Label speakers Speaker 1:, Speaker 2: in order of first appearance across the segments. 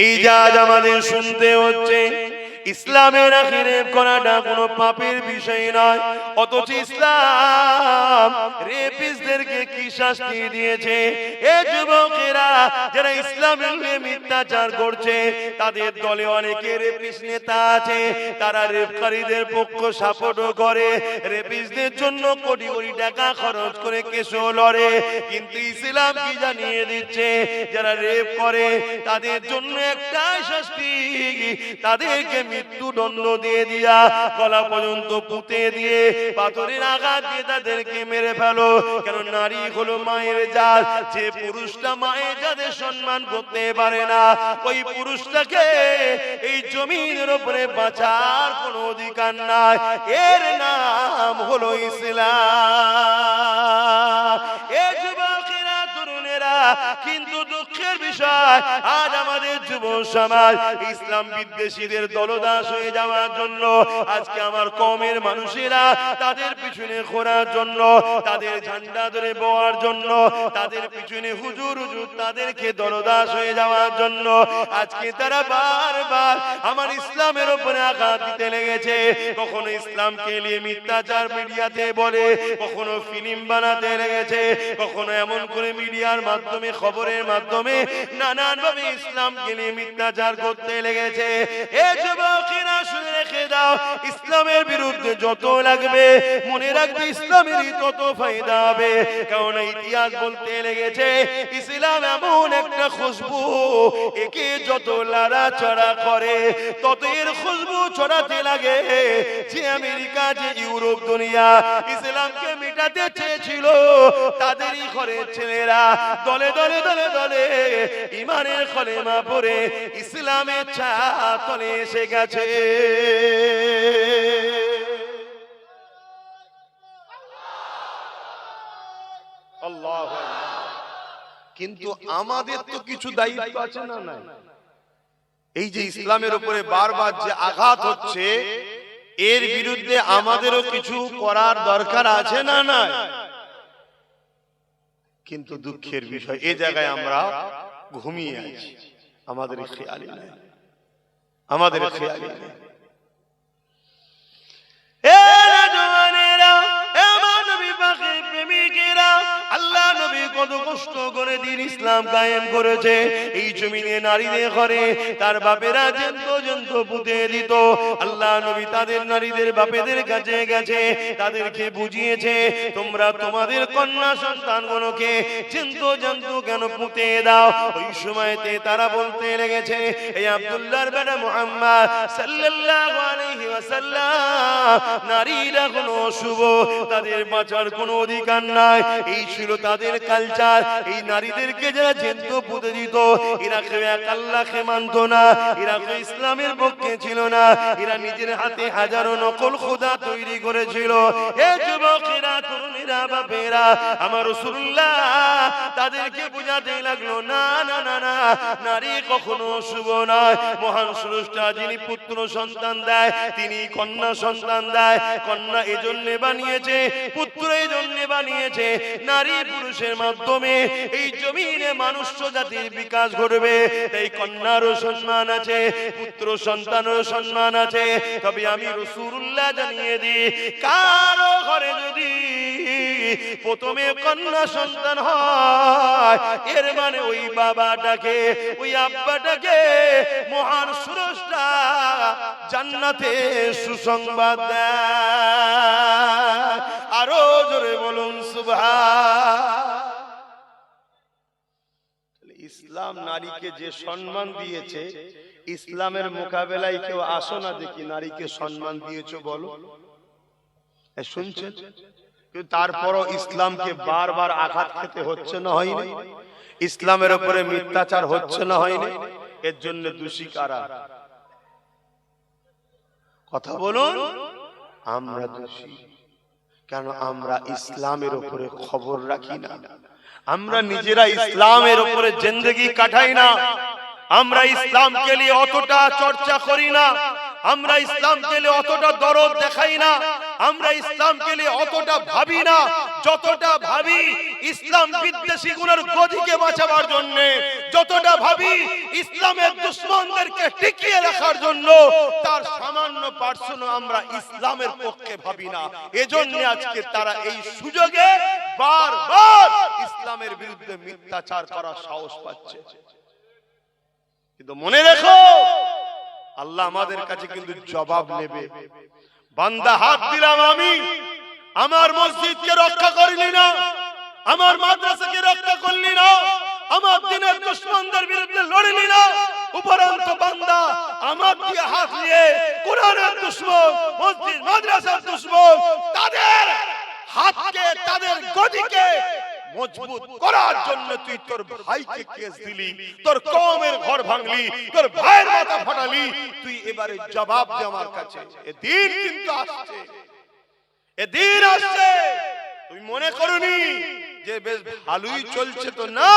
Speaker 1: এই যে আজ আমাদের শুনতে হচ্ছে ইসলামের আখিরে করাটা কোনো পাপের বিষয় নয়, অথচ ইসলাম রেপিস্টদেরকে কি শাস্তি দিয়েছে। এই যুবকেরা যারা ইসলামের মিথ্যাচার করছে, তাদের দলে অনেকে রেপিস্ট নেতা আছে, তারা রেপকারীদের পক্ষ সাপোর্টও করে, রেপিস্টদের জন্য কোটি কোটি টাকা খরচ করে কেসও লড়ে। কিন্তু ইসলাম কি জানিয়ে দিচ্ছে, যারা রেপ করে তাদের জন্য একটাই শাস্তি, তাদেরকে মৃত্যুদণ্ড দিয়ে দিয়া গলা পর্যন্ত পুঁতে দিয়ে পাথরের আঘাত দিয়ে তাদেরকে মেরে ফেলো। কেন? নারী হলো মায়ের জাত, যে পুরুষটা মায়ের জাতের সম্মান করতে পারে না, ওই পুরুষটাকে এই জমিনের উপরে বাঁচার কোনো অধিকার নাই। এর নাম হলো ইসলাম। এই যুবকেরা, তরুণেরা, কিন্তু দুঃখের বিষয় আজ আমাদের যুব সমাজ ইসলাম বিদ্বেষীদের দলদাস হয়ে যাওয়ার জন্য, আজকে আমার কওমের মানুষেরা তাদের পিছনে ঘোরার জন্য, তাদের ঝান্ডা ধরে বওয়ার জন্য, তাদের পিছনে হুজুর হুজুর তাদেরকে দলদাস হয়ে যাওয়ার জন্য আজকে তারা বারবার আমার ইসলামের উপরে আঘাত দিতে লেগেছে। কখনো ইসলামকে নিয়ে মিথ্যাচার মিডিয়াতে বলে, কখনো ফিল্ম বানাতে লেগেছে, কখনো এমন করে মিডিয়ার মাধ্যমে, খবরের মাধ্যমে নানান ভাবে ইসলামকে নিয়ে মিথ্যাচার করতে লেগেছে। এ যুবকেরা শুনে রেখে দাও, ইসলামের বিরুদ্ধে যত লাগবে মনে রাখবে ইসলামেরই তত ফায়দা হবে। কারণ ইতিহাস বলতে লেগেছে ইসলাম এমন একটা খুশবু, একে যত লড়াচড়া করে তত এর খুশবু ছড়াতে লাগে। যে আমেরিকা, যে ইউরোপ দুনিয়া ইসলামকে মিটাতে চেয়েছিল, তাদেরই ঘরের ছেলেরা দলে দলে দলে দলে ইমানের কলেমা পড়ে ইসলামের ছাতলে এসে গেছে। আল্লাহু আকবার। কিন্তু আমাদের তো কিছু দায়িত্ব আছে না? নাই? এই যে ইসলামের উপরে বারবার যে আঘাত হচ্ছে, এর বিরুদ্ধে আমাদেরও কিছু করার দরকার আছে না? নাই? কিন্তু দুঃখের বিষয় এই জায়গায় আমরা ঘুমিয়ে আছি, আমাদের খেয়ালই নাই, আমাদের খেয়ালই নাই। আল্লাহ নবী কত কষ্ট করে দিন ইসলাম কায়েম করেছে। এই জমিনে নারীদের ঘরে তার বাপেরা জন্ত পুঁতে দিত। আল্লাহ নবী তাদের নারীদের বাপেদের কাছে গেছে, তাদেরকে বুঝিয়েছে, তোমরা তোমাদের কন্যা সন্তানগুলোকে জন্তু কেন পুঁতে দাও? ওই সময়তে তারা বলতে লেগেছে, এই আব্দুল্লাহর বেটা মুহাম্মদ সাল্লাল্লাহু আলাইহি ওয়াসাল্লাম, নারীরা কোনো অশুভ, তাদের বাঁচার কোনো অধিকার নাই। এই ছিল তাদের কালচার। এই নারীদেরকে যারা জন্তু পুঁতে দিত, এরা কেউ এক আল্লাহকে মানত না, এরা কেউ ইসলামের পক্ষে ছিল না, এরা নিজের হাতে হাজারো নকল খোদা তৈরি করেছিল। এ যুবকেরা, তরুণীরা, বাপেরা, আমার রাসূলুল্লাহ তাদেরকে বুঝাতে লাগলো, না না না না, নারী কখনো অশুভ নয়। মহান স্রষ্টা যিনি পুত্র সন্তান দেয়, তিনি কন্যা সন্তান দেয়। কন্যা এজন্য বানিয়েছে, পুত্র এজন্য বানিয়েছে, নারী পুরুষের মাধ্যমে এই জমিনে মানুষ জাতির বিকাশ ঘটবে। তাই কন্যারও সম্মান আছে, পুত্র সন্তানেরও সম্মান আছে। তবে আমি রাসূলুল্লাহ জানিয়ে দিই, কারো ঘরে যদি প্রথমে কন্যা সন্তান হয়, এর মানে ওই বাবাটাকে, ওই আব্বাটাকে মহান স্রষ্টা জান্নাতে সুসংবাদ দেয়। আরো জোরে বলুন সুবহান। ইসলাম নারীকে যে সম্মান দিয়েছে, ইসলামের মোকাবেলায় কেউ আসো না দেখি নারীকে সম্মান দিয়েছো বলো। শুনছেন? তারপরও ইসলামকে বারবার আঘাত খেতে হচ্ছে না? হয়নি? ইসলামের উপরে মিথ্যাচার হচ্ছে না? হয়নি? এর জন্য দোষী কারা? কথা বলুন। আমরা দোষী। কেন? আমরা ইসলামের উপরে খবর রাখি না, আমরা নিজেরা ইসলামের উপরে জিন্দেগি কাটাই না, আমরা ইসলামকে নিয়ে অতটা চর্চা করি না, আমরা ইসলামকে নিয়ে অতটা দরদ দেখাই না, আমরা ইসলামকে নিয়ে অতটা ভাবি না যতটা ভাবি ইসলাম বিদ্বেষী গুণের গদিকে বাঁচাবার জন্য যতটা ভাবি ইসলামের দুশমনদেরকে টিকিয়ে রাখার জন্য, তার সামান্য পার্সেন্ট আমরা ইসলামের পক্ষে ভাবি না। এজন্য আজকে তারা এই সুযোগে বারবার ইসলামের বিরুদ্ধে মিথ্যাচার করার সাহস পাচ্ছে। কিন্তু মনে রেখো, আল্লাহ আমাদের কাছে কিন্তু জবাব নেবে। বান্দা হাত দিলাম আমি, আমার মসজিদকে রক্ষা করলি না, আমার মাদ্রাসাকে রক্ষা করলি না, আমার দিনের দুশমনদের বিরুদ্ধে লড়লি না, উপরন্ত বান্দা আমার দিয়ে হাত নিয়ে কোরআনের দুশমন, মসজিদ মাদ্রাসার দুশমন, তাদের হাতকে, তাদের গদিকে মজবুত করার জন্য তুই তোর ভাইকে কেস দিলি, তোর কওমের ঘর ভাঙলি, তোর ভাইয়ের মাথা ফাটালি, তুই এবারে জবাব দে আমার কাছে। এদিন কিন্তু আসছে, এদিন আসছে। তুমি মনে করনি যে বেশ ভালোই চলছে, তো না,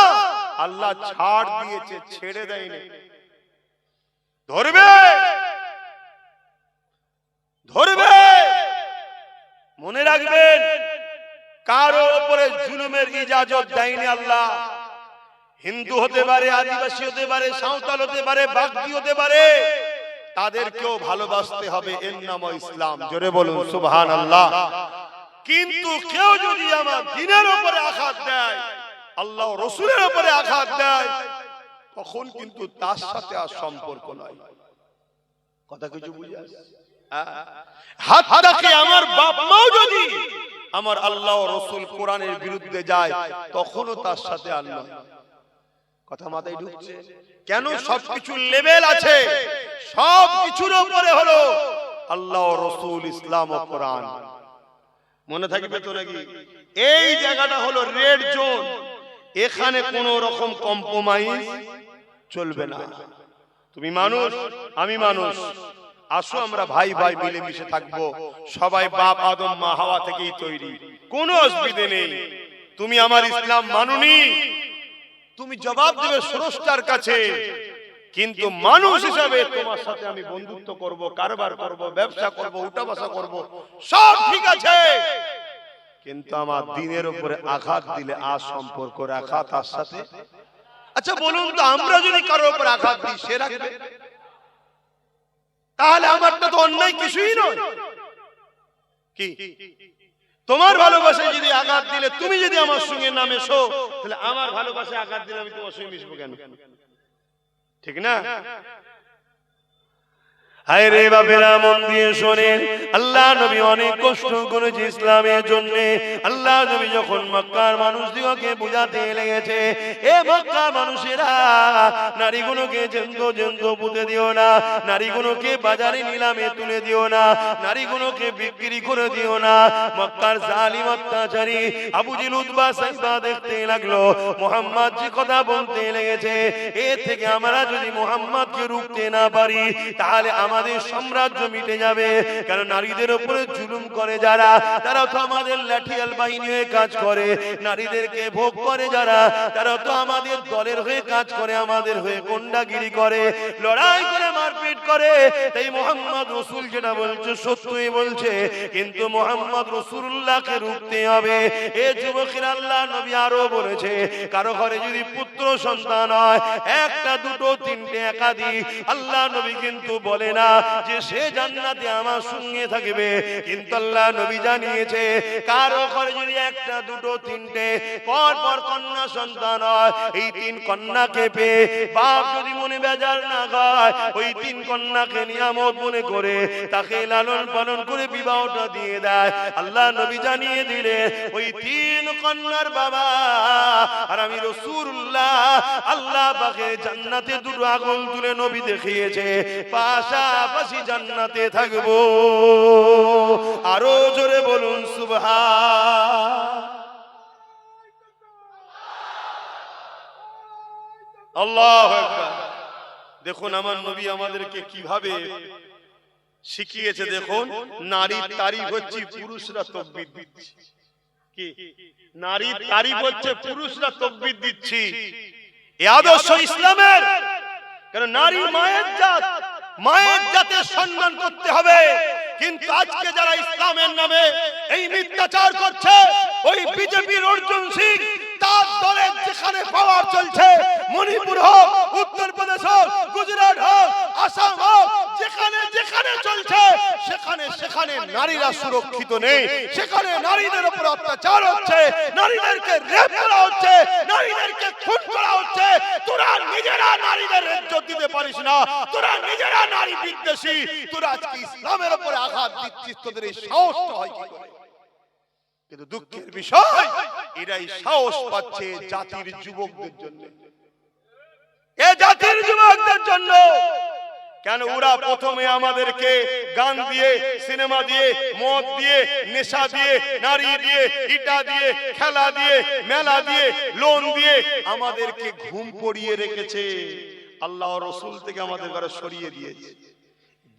Speaker 1: আল্লাহ ছাড় দিয়েছে, ছেড়ে দেয়নি। ধরবে, ধরবে। মনে রাখবেন, কারো উপরে জুলুমের ইজাজত দেয়নি আল্লাহ। হিন্দু হতে পারে, আদিবাসী হতে পারে, সাঁওতাল হতে পারে, বাগদি হতে পারে, তাদেরকেও ভালোবাসতে হবে, এর নাম ইসলাম। জোরে বলুন সুবহানাল্লাহ। কিন্তু কেউ যদি আমার দ্বীনের উপরে আঘাত দেয়, আল্লাহ রাসূলের উপরে আঘাত দেয়, তখন কিন্তু তার সাথে আর সম্পর্ক নাই। কথা কিছু বুঝে আসছে? হাতটাকে আমার বাপ মাও যদি আমার আল্লাহ ও রাসূল কোরআনের বিরুদ্ধে যায়, তখনও তার সাথে আল্লাহ। কথা মাথায় ঢুকছে? কেন? সবকিছু লেভেল আছে, সবকিছুর উপরে হলো আল্লাহ ও রাসূল, ইসলাম ও কোরআন। মনে থাকবে তো নাকি? এই জায়গাটা হলো রেড জোন, এখানে কোনো রকম কম্প্রোমাইজ চলবে না। তুমি মানুষ, আমি মানুষ, আসো আমরা ভাই ভাই মিলেমিশে থাকবো। সবাই বাপ আদম মা হাওয়া থেকেই তৈরি, কোনো অসুবিধা নেই। তুমি আমার ইসলাম মানুনি, তুমি জবাব দেবে স্রষ্টার কাছে। কিন্তু মানুষ হিসাবে তোমার সাথে আমি বন্ধুত্ব করব, কারবার করব, ব্যবসা করব, উঠা বসা করব, সব ঠিক আছে। কিন্তু আমার দ্বীনের উপরে আঘাত দিলে আর সম্পর্ক রাখা তার সাথে। আচ্ছা বলুন তো, আমরা যদি কারোর উপর আঘাত দিই, সে রাখবে? তাহলে আমারটা তো অন্যায় কিছুই নয়। কি তোমার ভালোবাসায় যদি আঘাত দিলে, তুমি যদি আমার সঙ্গে না মেশো, তাহলে আমার ভালোবাসায় আঘাত দিলে আমি তোমার সঙ্গে মিশবো কেন? ঠিক না? হায় রে বাপেরা, মন দিয়ে শোনেন, আল্লাহ নবী অনেক কষ্ট করেছে ইসলামের জন্য। আল্লাহ নবী যখন মক্কার মানুষদিগকে বুঝাতে লেগেছে, এ মক্কার মানুষেরা, নারীগুলোকে জেন্দ জেন্দ পুঁতে দিও না, নারীগুলোকে বাজারে নিলামে তুলে দিও না, নারীগুলোকে বিক্রি করে দিও না। মক্কার জালিম অত্যাচারী আবু জেহেল, উতবা, সাইবা দেখতে লাগলো মুহাম্মদ যে কথা বলতে লেগেছে, এর থেকে আমরা যদি মুহাম্মদকে রুখতে না পারি, তাহলে আমাদের সাম্রাজ্য মিটে যাবে। কারণ নারীদের উপরে জুলুম করে যারা, তারা তো আমাদের লাঠিয়াল বাহিনী হয়ে কাজ করে। নারীদেরকে ভোগ করে যারা, তারা তো আমাদের দলের হয়ে কাজ করে, আমাদের হয়ে গুন্ডাগিরি করে, লড়াই করে, মারপিট করে। তাই মুহাম্মদ রাসূল যেটা বলছে সত্যই বলছে, কিন্তু মুহাম্মদ রাসূলুল্লাহকে রুখতে হবে। এ যুবকেরা, আল্লাহ নবী আরো বলেছে, কারো ঘরে যদি পুত্র সন্তান হয়, একটা, দুটো, তিনটে, একাধিক, আল্লাহ নবী কিন্তু বলে না যে সে জান্নাতে আমার সঙ্গে থাকবে। কিন্তু আল্লাহ নবী জানিয়েছে, কারো ঘরে যদি একটা, দুটো, তিনটে পর পর কন্যা সন্তান হয়, এই তিন কন্যাকে পেয়ে বাপ যদি মনে বেজার না হয়, ওই তিন কন্যাকে নিয়ামত মনে করে তাকে লালন পালন করে বিবাহটা দিয়ে দেয়। আল্লাহ নবী জানিয়ে দিলেন, ওই তিন কন্যার বাবা আর আমি রাসূলুল্লাহ, আল্লাহ পাকের জান্নাতে দুটো আগুন তুলে নবী দেখিয়েছে, পাশাপাশি জান্নাতে থাকবো। আরো জোরে বলুন সুবহান আল্লাহু আকবার। দেখুন আমার নবী আমাদেরকে কিভাবে শিখিয়েছে। দেখুন, নারীর তারিফ হচ্ছে পুরুষরা তাকবীর দিচ্ছে। কি নারীর তারিফ হচ্ছে পুরুষরা তাকবীর দিচ্ছি। এই আদর্শ ইসলামের। কারণ নারী মায়ের জাত, মায়ের জাতের সম্মান করতে হবে। কিন্তু আজকে যারা ইসলামের নামে এই মিথ্যাচার করছে, ওই বিজেপির অর্জুন সিং, তার দলের যেখানে পাওয়ার চলছে, মণিপুর হোক, উত্তরপ্রদেশ হোক, গুজরাট হোক, আসাম হোক, যেখানে যেখানে চলছে সেখানে সেখানে নারীরা সুরক্ষিত নেই, সেখানে নারীদের উপর অত্যাচার হচ্ছে, নারীদেরকে রেপ করা হচ্ছে, নারীদেরকে খুন করা হচ্ছে। তোরা নিজেরা নারীদের ইজ্জত দিতে পারিস না, তোরা নিজেরা নারী বিদ্বেষী, তোরা আজকে ইসলামের উপরে আঘাত দিচ্ছিস, তোদের এই সাহসটা হয় কি করে? কিন্তু দুঃখের বিষয়, এরাই সাহস পাচ্ছে জাতির যুবকদের জন্য, এ জাতির যুবকদের জন্য। কেন ওরা প্রথমে আমাদেরকে গান দিয়ে, সিনেমা দিয়ে, মদ দিয়ে, নেশা দিয়ে, নারী দিয়ে, ইটা দিয়ে, খেলা দিয়ে, মেলা দিয়ে, লোন দিয়ে আমাদেরকে ঘুম পড়িয়ে রেখেছে। আল্লাহ রাসূল থেকে আমাদের ঘরে সরিয়ে দিয়েছে,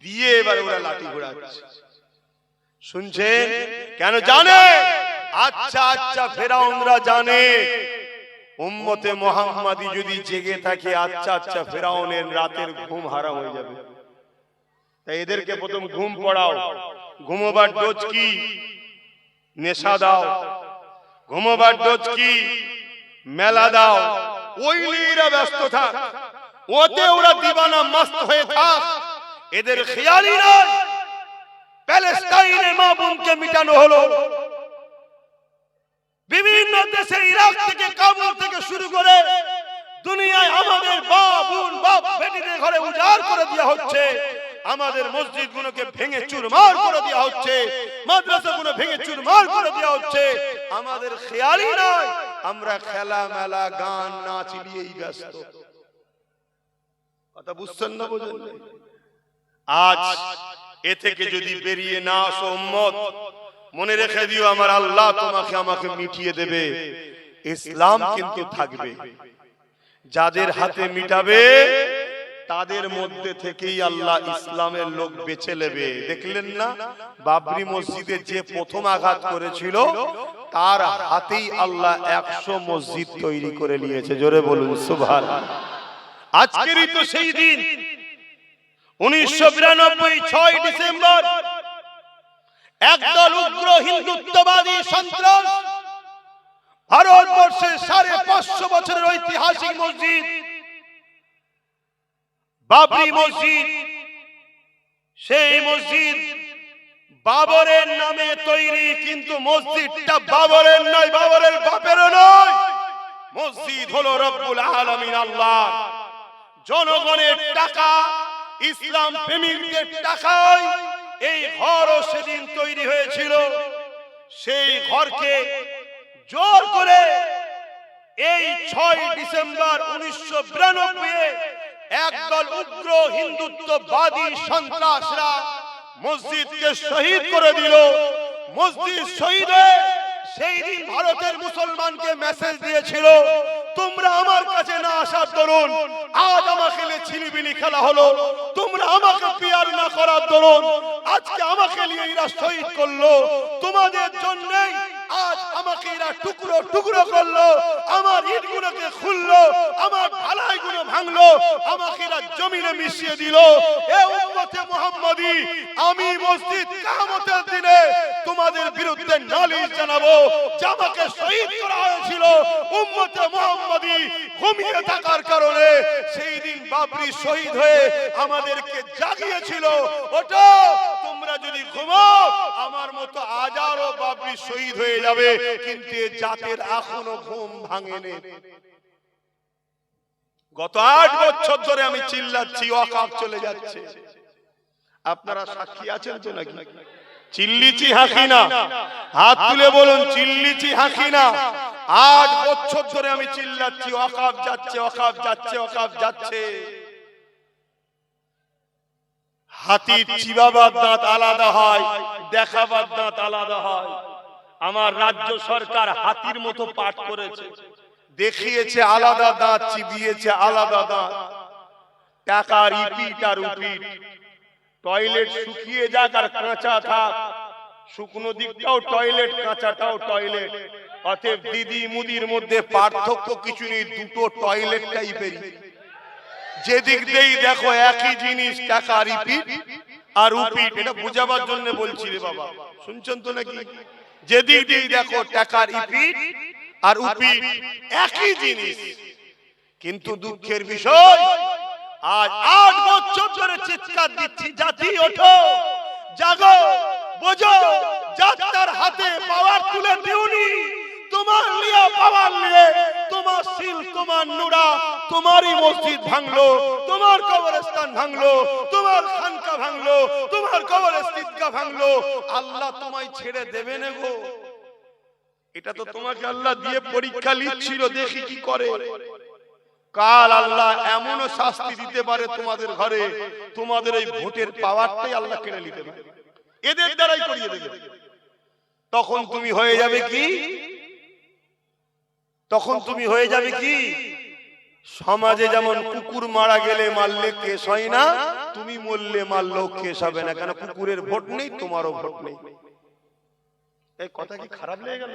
Speaker 1: দিয়ে এবার ওরা লাঠি ঘোরাচ্ছে। শুনছেন? কেন জানে? আচ্ছা আচ্ছা ফেরাউনরা জানে উম্মতে মুহাম্মাদি যদি জেগে থাকে, আচ্ছা আচ্ছা ফেরাউনের রাতের ঘুম হারাম হয়ে যাবে। তাই এদেরকে প্রথম ঘুম পড়াও। ঘুমোবার ডোজ কি? নেশা দাও। ঘুমোবার ডোজ কি? মেলা দাও। ওই নিয়ে এরা ব্যস্ত থাক, ওতে ওরা দিবানা মস্ত হয়ে থাক। এদের খেয়ালই নয় প্যালেস্টাইনে মা বোনকে মিটানো হলো, বিভিন্ন দেশে, ইরাক থেকে, কাবুল থেকে শুরু করে দুনিয়ায় আমাদের বাপ বোন, বাপ বেটিদের ঘরে উজাড় করে দেওয়া হচ্ছে, আমাদের মসজিদগুলোকে ভেঙে চুরমার করে দেওয়া হচ্ছে, মাদ্রাসাগুলো ভেঙে চুরমার করে দেওয়া হচ্ছে। আমাদের খেয়ালই নয়, আমরা খেলা মেলা গান নাচ নিয়েই ব্যস্ত। কথা বুঝছেন না? বোঝেন? আজ এ থেকে যদি বেরিয়ে না আসো উম্মত, মনে রেখে দিও আমার আল্লাহ তোমাকে আমাকে মিটিয়ে দেবে, ইসলাম কিন্তু থাকবে। যাদের হাতে মিটাবে তাদের মধ্যে থেকেই আল্লাহ ইসলামের লোক বেছে নেবে। দেখলেন না বাবরি মসজিদে যে প্রথম আঘাত করেছিল, তার হাতেই আল্লাহ 100 মসজিদ তৈরি করে নিয়েছে। জোরে বলুন সুবহানাল্লাহ। আজকেরই তো সেই দিন, 1992 6 ডিসেম্বর একদল উগ্র হিন্দুত্ববাদী সন্ত্রাস ভারতবর্ষের 550 বছরের ঐতিহাসিক মসজিদ বাবরি মসজিদ, সেই মসজিদ বাবরের নামে তৈরি, কিন্তু মসজিদটা বাবরের নয়, বাবরের বাপেরও নয়। মসজিদ হলো রব্বুল আলামিন আল্লাহ। জনগণের টাকা, ইসলাম প্রেমিকদের টাকায় এই ঘরও সেদিন তৈরি হয়েছিল। সেই ঘরকে জোর করে এই 6 ডিসেম্বর 1992 একদল উগ্র হিন্দুত্ববাদী সন্ত্রাসরা মসজিদকে শহীদ করে দিল। মসজিদ শহীদ হয়ে সেই দিন ভারতের মুসলমানকে মেসেজ দিয়েছিল, তোমরা আমার কাছে না আসার দরুন আজ আমাকে ছিলিবিলি খেলা হলো, তোমরা আমাকে পিয়ার না করার দরুন আজকে আমাকে নিয়ে এরা শহীদ করলো, তোমাদের জন্যই আজ আমাকে এরা টুকরো টুকরো করলো, আমার ইটগুলোকে খুললো, আমার ঢালাইগুলো ভাঙলো, আমাকে এরা জমিনে মিশিয়ে দিল। এ উম্মতে মুহাম্মাদি, আমি মসজিদ কিয়ামতের দিনে তোমাদের বিরুদ্ধে নালিশ জানাবো যে আমাকে শহীদ করা হয়েছিল। উম্মতে মুহাম্মাদি ঘুমিয়ে থাকার কারণে সেই দিন বাবরি শহীদ হয়ে আমাদেরকে জাগিয়েছিল। ওটা তোমরা যদি ঘুমাও, আমার মতো হাজারো বাবরি শহীদ হয়ে যাবে, কিন্তু এ জাতের এখনো ঘুম ভাঙেনি। গত 8 বছর ধরে আমি চিল্লাচ্ছি, ওয়াকফ চলে যাচ্ছে। আপনারা সাক্ষী আছেন তো নাকি? চিল্লিছি হাঁকি না, হাত তুলে বলুন চিল্লিছি হাঁকি না। 8 বছর ধরে আমি চিল্লাচ্ছি, ওয়াকফ যাচ্ছে, ওয়াকফ যাচ্ছে, ওয়াকফ যাচ্ছে। হাতির চিবাবার দাঁত আলাদা হয়, দেখাবার দাঁত আলাদা হয়। আমার রাজ্য সরকার হাতির মতো পাঠ করেছে, দেখিয়েছে আলাদা দাঁত, চিবিয়েছে আলাদা দাঁত। টাকা রিপিট আর উপিট, টয়লেট শুকিয়ে যাক আর কাঁচা থাক, শুকনো দিকটাও টয়লেট, কাঁচাটাও টয়লেট। অতএব দিদি মুদির মধ্যে পার্থক্য কিছু নেই, দুটো টয়লেট টাইপেরই। যেদিক দিয়েই দেখো একই জিনিস, টাকা রিপিট আর উপিট। এটা বোঝাবার জন্য বলছি রে বাবা, শুনছেন তো নাকি? যেদিক দিয়েই দেখো টাকা রিপিট আর উপি একই জিনিস। কিন্তু দুঃখের বিষয়, আজ 8 বছর ধরে চিৎকার দিচ্ছি, জাতি ওঠো, জাগো, বোঝো, যাত্রার হাতে পাওয়ার তুলে দিওনি। তোমার লিয়া পাওয়ার নিয়ে তোমার সিল, তোমার নুরা, তোমারই মসজিদ ভাঙলো, তোমার কবরস্থান ভাঙলো, তোমার খানকা ভাঙলো, তোমার কবরস্থান ভাঙলো। আল্লাহ তোমায় ছেড়ে দেবে না গো। এটা তো তোমাকে আল্লাহ দিয়ে পরীক্ষা নিচ্ছিল, দেখি কি করে। কাল আল্লাহ এমনও শাস্তি দিতে পারে তোমাদের ঘরে, তোমাদের এই ভোটের পাওয়ারটাই আল্লাহ কেড়ে নিতে পারে, এদের দ্বারাই করিয়ে দেবে। তখন তুমি হয়ে যাবে কি? তখন তুমি হয়ে যাবে কি? সমাজে যেমন কুকুর মারা গেলে মারলে কেস হয় না, তুমি মরলে মারলেও কেস হবে না, কেন কুকুরের ভোট নেই, তোমারও ভোট নেই। এই কথা কি খারাপ লেগে গেল?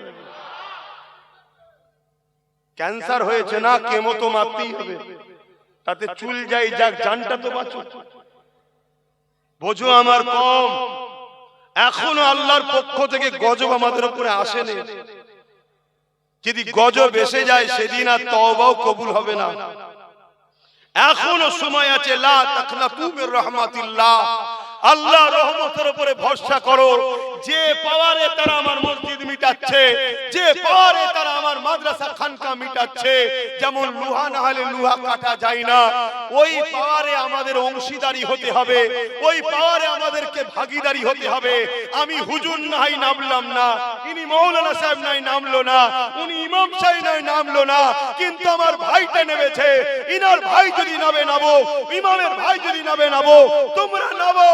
Speaker 1: ক্যান্সার হয়েছে না, কেমো তো মারতেই হবে, তাতে চুল যাই যাক, জানটা তো বাঁচো। বোঝো আমার কম, এখনো আল্লাহর পক্ষ থেকে গজব আমাদের উপরে আসেনি। যদি গজব এসে যায় সেদিন আর তওবাও কবুল হবে না। এখনো সময় আছে, লা তাকনাতু মির রাহমাতিল্লাহ, আল্লাহর রহমতের উপরে ভরসা করো। যে পাওয়ারে তারা আমার মসজিদ মিটাচ্ছে, যে পাওয়ারে তারা আমার মাদ্রাসা খানকা মিটাচ্ছে, যেমন লোহা না হলে লোহা কাটা যায় না, ওই পাওয়ারে আমাদের অংশীদারি হতে হবে, ওই পাওয়ারে আমাদেরকে ভাগীদারি হতে হবে। আমি হুজুর নাই নামলাম না, ইনি মৌলানা সাহেব নাই নামলো না, উনি ইমাম সাহেব নাই নামলো না, কিন্তু আমার ভাইটা নেমেছে। ইনার ভাই যদি নামে নামো, ইমামের ভাই যদি নামে নামো, তোমরা নামো,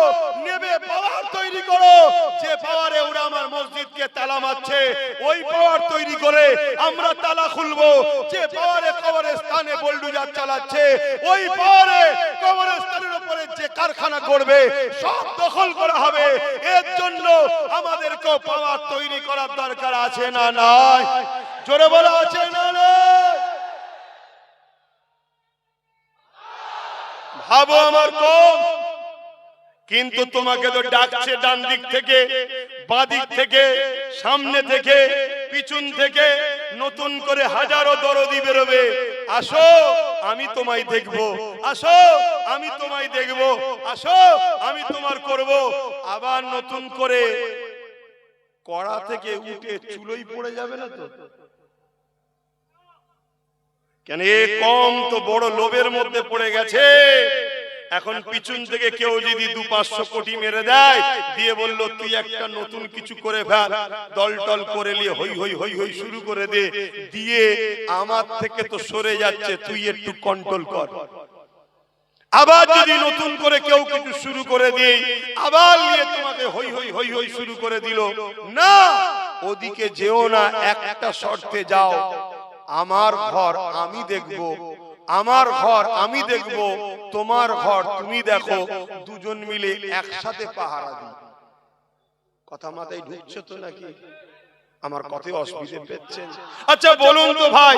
Speaker 1: নেবে পাওয়ার তৈরি করো। যে পাওয়ারে ওরা আমার মসজিদকে তালা মারছে, ওই পাওয়ার তৈরি করে আমরা তালা খুলবো। যে পাওয়ারে কবরস্থানে বুলডোজার চালাচ্ছে, ওই পাওয়ারে কবরস্থানের উপরে যে কারখানা করবে সব দখল করা হবে। এর জন্য আমাদেরকে পাওয়ার তৈরি করার দরকার আছে না নাই? জোরে বলা আছে না নাই? ভাবো আমার কম, কিন্তু তোমাকে তো ডাকছে ডান দিক থেকে, বাঁ দিক থেকে, সামনে থেকে, পিছন থেকে, নতুন করে হাজারো দরদি বেরোবে। আসো আমি তোমায় দেখবো, আসো আমি তোমায় দেখবো, আসো আমি তোমার করব। আবার নতুন করে কড়া থেকে উঠে চুলোই পড়ে যাবে না তো? কেন এ কম তো বড় লোভের মধ্যে পড়ে গেছে। এখন পিছন থেকে কেউ যদি 200-500 কোটি মেরে দেয়, দিয়ে বললো তুই একটা নতুন কিছু করে ফেল, দল টল করে নিয়ে হই হই হই হই শুরু করে দে, দিয়ে আমার থেকে তো সরে যাচ্ছে, তুই একটু কন্ট্রোল কর। আবার যদি নতুন করে কেউ কিছু শুরু করে দেয়, আবার নিয়ে তোমাকে হই হই হই হই শুরু করে দিল। না, ওদিকে যেও না, একটা শর্তে যাও, আমার ঘর আমি দেখবো, আমার ঘর আমি দেখবো, তোমার ঘর তুমি দেখো, দুজন মিলে একসাথে পাহারা দিই। কথা মাথায় ঢুকছে তো নাকি? আমার কথায় অসুবিধে পেয়েছেন? আচ্ছা বলুন তো ভাই,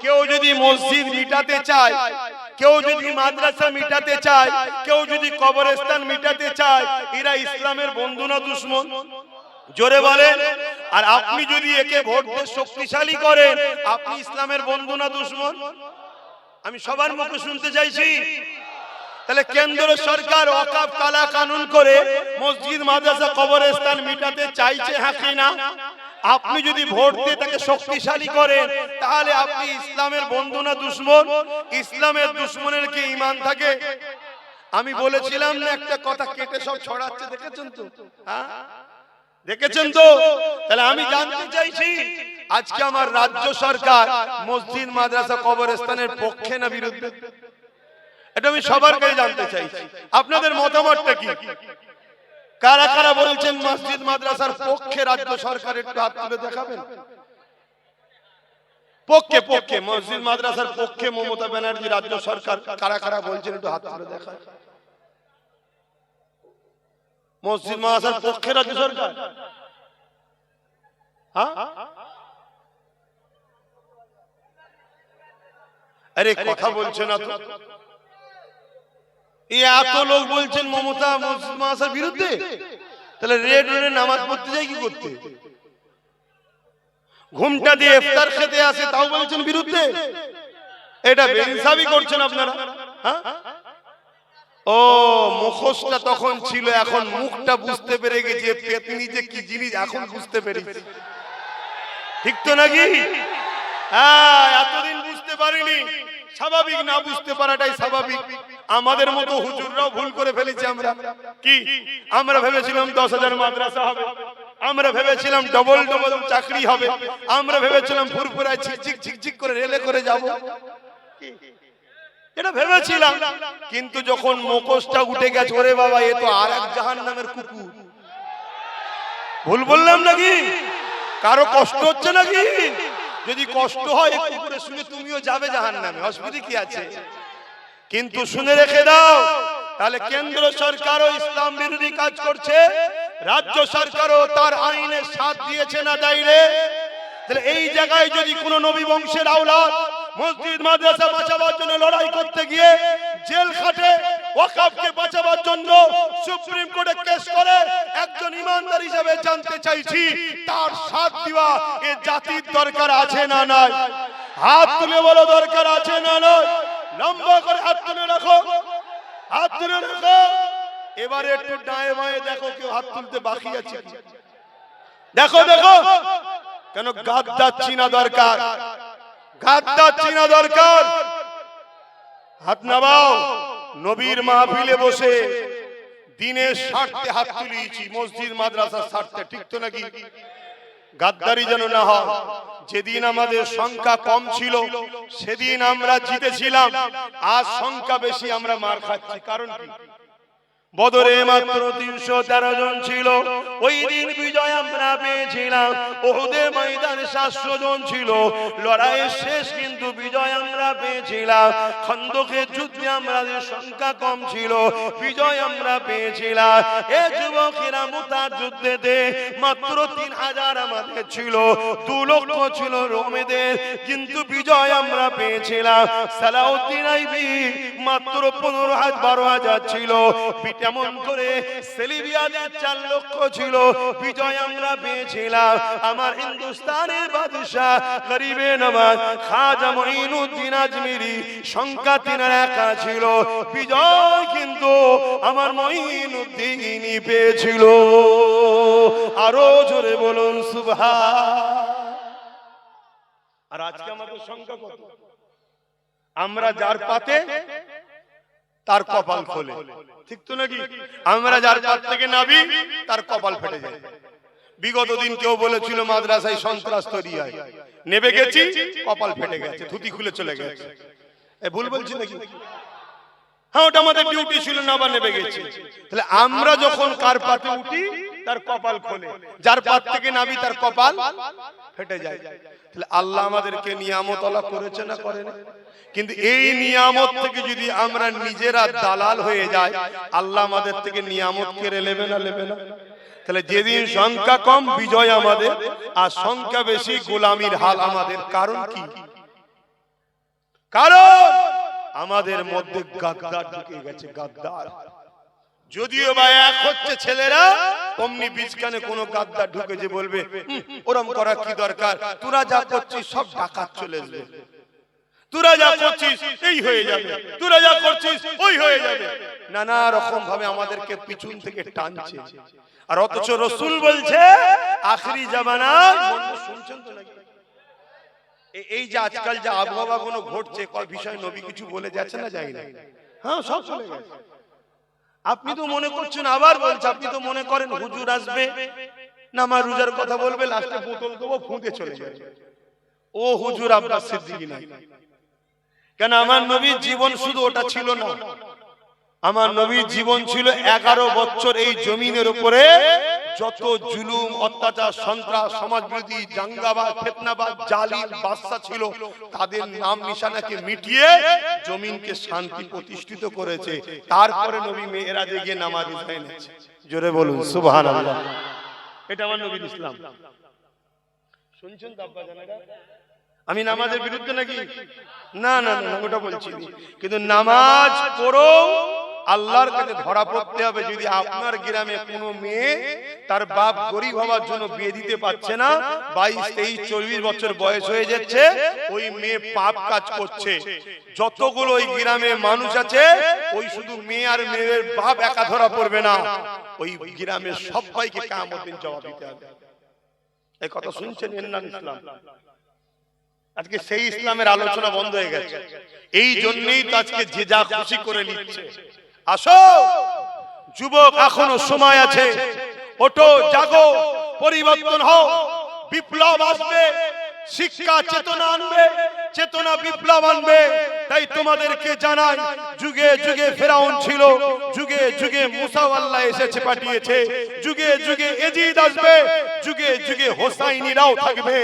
Speaker 1: কেউ যদি মসজিদ মিটাতে চায়, কেউ যদি মাদ্রাসা মিটাতে চায়, কেউ যদি কবরস্থান মিটাতে চায়, এরা ইসলামের বন্ধু না দুশমন? জোরে বলেন। আর আপনি যদি একে ভোট দিয়ে শক্তিশালী করেন, আপনি ইসলামের বন্ধু না দুশমন? আমি সবার মুখে শুনতে চাইছি। তাহলে কেন্দ্র সরকার ওয়াকফ কালা কানুন করে মসজিদ মাদ্রাসা কবরস্থান মিটাতে চাইছে, হ্যাঁ কি না? আপনি যদি ভোট দিয়ে তাকে শক্তিশালী করেন, তাহলে আপনি ইসলামের বন্ধু না দুশমন? ইসলামের দুশমনের কি ঈমান থাকে? আমি বলেছিলাম না একটা কথা কেটে সব ছড়াচ্ছে, দেখেছেন তো? হ্যাঁ দেখেছেন তো? তাহলে আমি জানতে চাইছি, আজকে আমার রাজ্য সরকার মসজিদ মাদ্রাসা কবরস্থানের পক্ষে না বিরুদ্ধে? এটা আমি সবার কাছে জানতে চাইছি, আপনাদের মতামতটা কি? কারা কারা বলছেন মসজিদ মাদ্রাসার পক্ষে রাজ্য সরকার? একটু হাত তুলে দেখাবেন। পক্ষে, পক্ষে, মসজিদ মাদ্রাসার পক্ষে মমতা ব্যানার্জি রাজ্য সরকার কারা কারা বলছেন একটু হাত তুলে দেখান। মসজিদ মাদ্রাসার পক্ষে রাজ্য সরকার? হ্যাঁ, আরে কথা বলছে না তো? এত লোক বলছেন মমতা মসজিদ মাদ্রাসার বিরুদ্ধে, তাহলে রেড রোডে নামাজ পড়তে যাই কি করতে? ঘুমটা দিয়ে ইফতার খেতে আসে, তাও বলছেন বিরুদ্ধে। এটা বেইনসাফি করছেন আপনারা। হ্যাঁ, ও মুখোশটা তখন ছিল, এখন মুখটা বুঝতে পেরে গেছে পেতনি যে কি জিনিস, এখন বুঝতে পেরেছি। ঠিক তো নাকি? হ্যাঁ, এতদিন বুঝতে পারিনি। স্বাভাবিক, না বুঝতে পারাটাই স্বাভাবিক। আমাদের মতো হুজুররাও ভুল করে ফেলেছি। আমরা কি, আমরা ভেবেছিলাম 10,000 মাদ্রাসা হবে, আমরা ভেবেছিলাম ডবল ডবল চাকরি হবে, আমরা ভেবেছিলাম ফুরফুরায় ঝিকঝিক ঝিকঝিক করে রেলে করে যাব, এটা ভেবেছিলাম। কিন্তু যখন মুখোশটা উঠে গেছে, ওরে বাবা, এ তো আর এক জাহান্নামের কুকুর। ভুল বললাম নাকি? কারো কষ্ট হচ্ছে নাকি? যদি কষ্ট হয় একটু করে শুনে তুমিও যাবে জাহান্নামে, অসুবিধা কি আছে? কিন্তু শুনে রেখে দাও, তাহলে কেন্দ্র সরকারও ইসলাম বিরোধী কাজ করছে, রাজ্য সরকারও তার আইনের সাথ দিয়েছে না দেয়নি। তাহলে এই জায়গায় যদি কোন নবী বংশের আওলাদ মসজিদ মাদ্রাসা বাঁচাবার জন্য লড়াই করতে গিয়ে জেল খাটে, ওয়াকফকে বাঁচাবার জন্য সুপ্রিম কোর্টে কেস করে, একজন ইমানদার হিসেবে জানতে চাইছি, তার সাথ দেওয়া এ জাতির দরকার আছে না নাই? হাত তুলে বলো, দরকার আছে না নাই? লম্বা করে হাত তুলে রাখো, হাত তুলে রাখো। এবারে একটু ডায়ে বাঁয়ে দেখো কেউ হাত তুলতে বাকি আছে। দেখো দেখো, কেন গাদ্দার চিনা দরকার, গাদ্দার চিনা দরকার। হাত নামাও। নবীর মাহফিলে বসে দিনের স্বার্থে হাত তুলিয়েছি, মসজিদ মাদ্রাসার স্বার্থে। ঠিক তো নাকি? গাদ্দারি যেন না হয়। যেদিন আমাদের সংখ্যা কম ছিল সেদিন আমরা জিতেছিলাম, আজ সংখ্যা বেশি আমরা মার খাচ্ছি। কারণ কি? বদরে মাত্র 313 জন ছিল, ওই দিন বিজয় আমরা পেয়েছিলাম। উহুদে ময়দানে 700 জন ছিল, লড়াইয়ের শেষ কিন্তু বিজয় আমরা পেয়েছিলাম। খন্দকের যুদ্ধে আমাদের সংখ্যা কম ছিল, বিজয় আমরা পেয়েছিলাম। এ যুবকেরা মুতার যুদ্ধেতে মাত্র 3000 আমাদের ছিল, 2 লক্ষ ছিল রোমেদের, কিন্তু বিজয় আমরা পেয়েছিলাম। সালাউদ্দিন আইবি মাত্র 12,000 ছিল, এমন করে সেলিবিয়াদের 4 লক্ষ ছিল, বিজয় আমরা পেয়েছিলাম। আমার হিন্দুস্তানের বাদশা গরিবে নওয়াজ খাজা মঈনুদ্দিন আজমিরি সংখ্যা 3 একা ছিল, বিজয় কিন্তু আমার মঈনুদ্দিনই পেয়েছিল। আরো জোরে বলুন সুবহান। আর আজকে আমাদের সংখ্যা কত? আমরা যার পাতে তার কপাল খোলে। ঠিক তো নাকি? আমরা যার পাত থেকে নাবি তার কপাল ফেটে যায়। বিগত দিন কেউ বলেছিল মাদ্রাসায় সন্ত্রাস তৈরি হয়, নেবে গেছি কপাল ফেটে গেছে, ধুতি খুলে চলে গেছে। এ ভুল বলছি নাকি? হ্যাঁ, ওটা আমাদের ডিউটি ছিল না, বা নেবে গেছি। তাহলে আমরা যখন কার পাতে উঠি তার কপাল খোলে, যার পাত থেকে নাবি তার কপাল ফেটে যায়। তাহলে আল্লাহ আমাদেরকে নিয়ামত আল্লাহ করেছে না করেন? কিন্তু এই নিয়ামত থেকে যদি আমরা নিজেরা দালাল হয়ে যাই, আল্লাহ আমাদের থেকে নিয়ামত কেড়ে নেবে না, নেবে না? তাহলে যেদিন সংখ্যা কম বিজয় আমাদের, আর সংখ্যা বেশি গোলামির হাল আমাদের। কারণ কি? কারণ আমাদের মধ্যে গাদ্দার ঢুকে গেছে, গাদ্দার। যদিও বা এক হচ্ছে ছেলেরা, অমনি বীজখানে কোন গাদ্দার ঢুকেছে, বলবে ওরম করা কি দরকার, তোরা যা করছিস সব ডাকাত চলে আসবে, তোরা যা করছিস এই হয়ে যাবে, তোরা যা করছিস ওই হয়ে যাবে। নানা রকম ভাবে আমাদেরকে পিছন থেকে টানছে। আর অথচ রাসূল বলছে আখেরি জামানায়, শুনছেন তো নাকি? এই যে আজকাল যে আবহাওয়া গুলো ঘটছে, কয় বিষয় নবী কিছু বলে যাচ্ছে না, যায় না? হ্যাঁ, সব চলে গেছে। আপনি তো মনে করছেন, আবার বলছে, আপনি তো মনে করেন হুজুর আসবে নামাজ রোজার কথা বলবে, লাস্টে বোতল দেবো ফুঁকে চলে যাবে। ও হুজুর আব্বাস সিদ্দিকী না। কেন? আমার নবীর জীবন শুধু ওটা ছিল না, আমার নবীর জীবন ছিল 11 বছর এই জমিনের উপরে যত জুলুম, অত্যাচার, সন্ত্রাস, সমাজবিরোধী, দাঙ্গাবাজ, ফিতনাবাজ, জালিম বাদশা ছিল, তাদের নাম নিশানাকে মিটিয়ে জমিনকে শান্তি প্রতিষ্ঠিত করেছে। তারপরে নবী মেরাজে গিয়ে নামাজ আদায় করেছে। জোরে বলুন সুবহানাল্লাহ। এটা আমার নবীর ইসলাম। শুনছেন তো আব্বা জানেরা? আমি নামাজের বিরুদ্ধে নাকি? না না না, ওটা বলছি। কিন্তু নামাজ পড়ো, আল্লাহর কাছে ধরা পড়তে হবে। যদি আপনার গ্রামে কোনো মেয়ে তার বাপ গরিব হওয়ার জন্য বিয়ে দিতে পারছে না, 22, 23, 24 বছর বয়স হয়ে যাচ্ছে, ওই মেয়ে পাপ কাজ করছে। যতগুলো ওই গ্রামে মানুষ আছে, ওই শুধু মেয়ে আর মেয়ের বাপ একা ধরা পড়বে না, ওই গ্রামের সবাইকে কিয়ামত দিন জবাব দিতে হবে। এই কথা শুনছেন? এর নাম ইসলাম। আজকে সেই ইসলামের আলোচনা বন্ধ হয়ে গেছে। এই জন্যই তো আজকে যে যা খুশি করে নিচ্ছে। আসো যুবক, এখনো সময় আছে, ওঠো, জাগো, পরিবর্তন হও, বিপ্লব আসবে, শিক্ষা চেতনা আনবে, চেতনা বিপ্লব আনবে। তাই তোমাদেরকে জানাই, যুগে যুগে ফেরাউন ছিল, যুগে যুগে মুসা আল্লাহ এসেছে পাঠিয়েছে, যুগে যুগে এজিদ আসবে, যুগে যুগে হোসাইনিরাও থাকবে।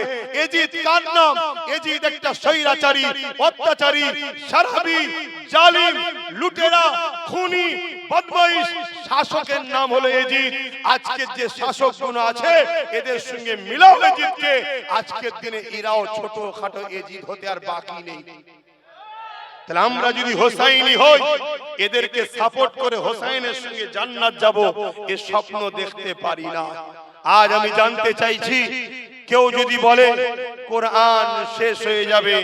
Speaker 1: এজিদ কার নাম? এজিদ একটা স্বৈরাচারী, অত্যাচারী, সারাবি, জালিম, লুটেরা, খুনি, বদমাইশ শাসকের নাম হলো এজিদ। আজকের যে শাসকগুলো আছে, এদের সঙ্গে মিলাও এজিদকে। আজকের দিনে এরাও ছোটখাটো এজিদ হতে আর বাকি নেই। তাহলে আমরা যদি হোসাইনি হই, এদেরকে সাপোর্ট করে হোসাইনের সঙ্গে জান্নাত যাব, এ স্বপ্ন দেখতে পারি না। আজ আমি জানতে চাইছি, কেউ যদি বলে কোরআন শেষ হয়ে যাবে,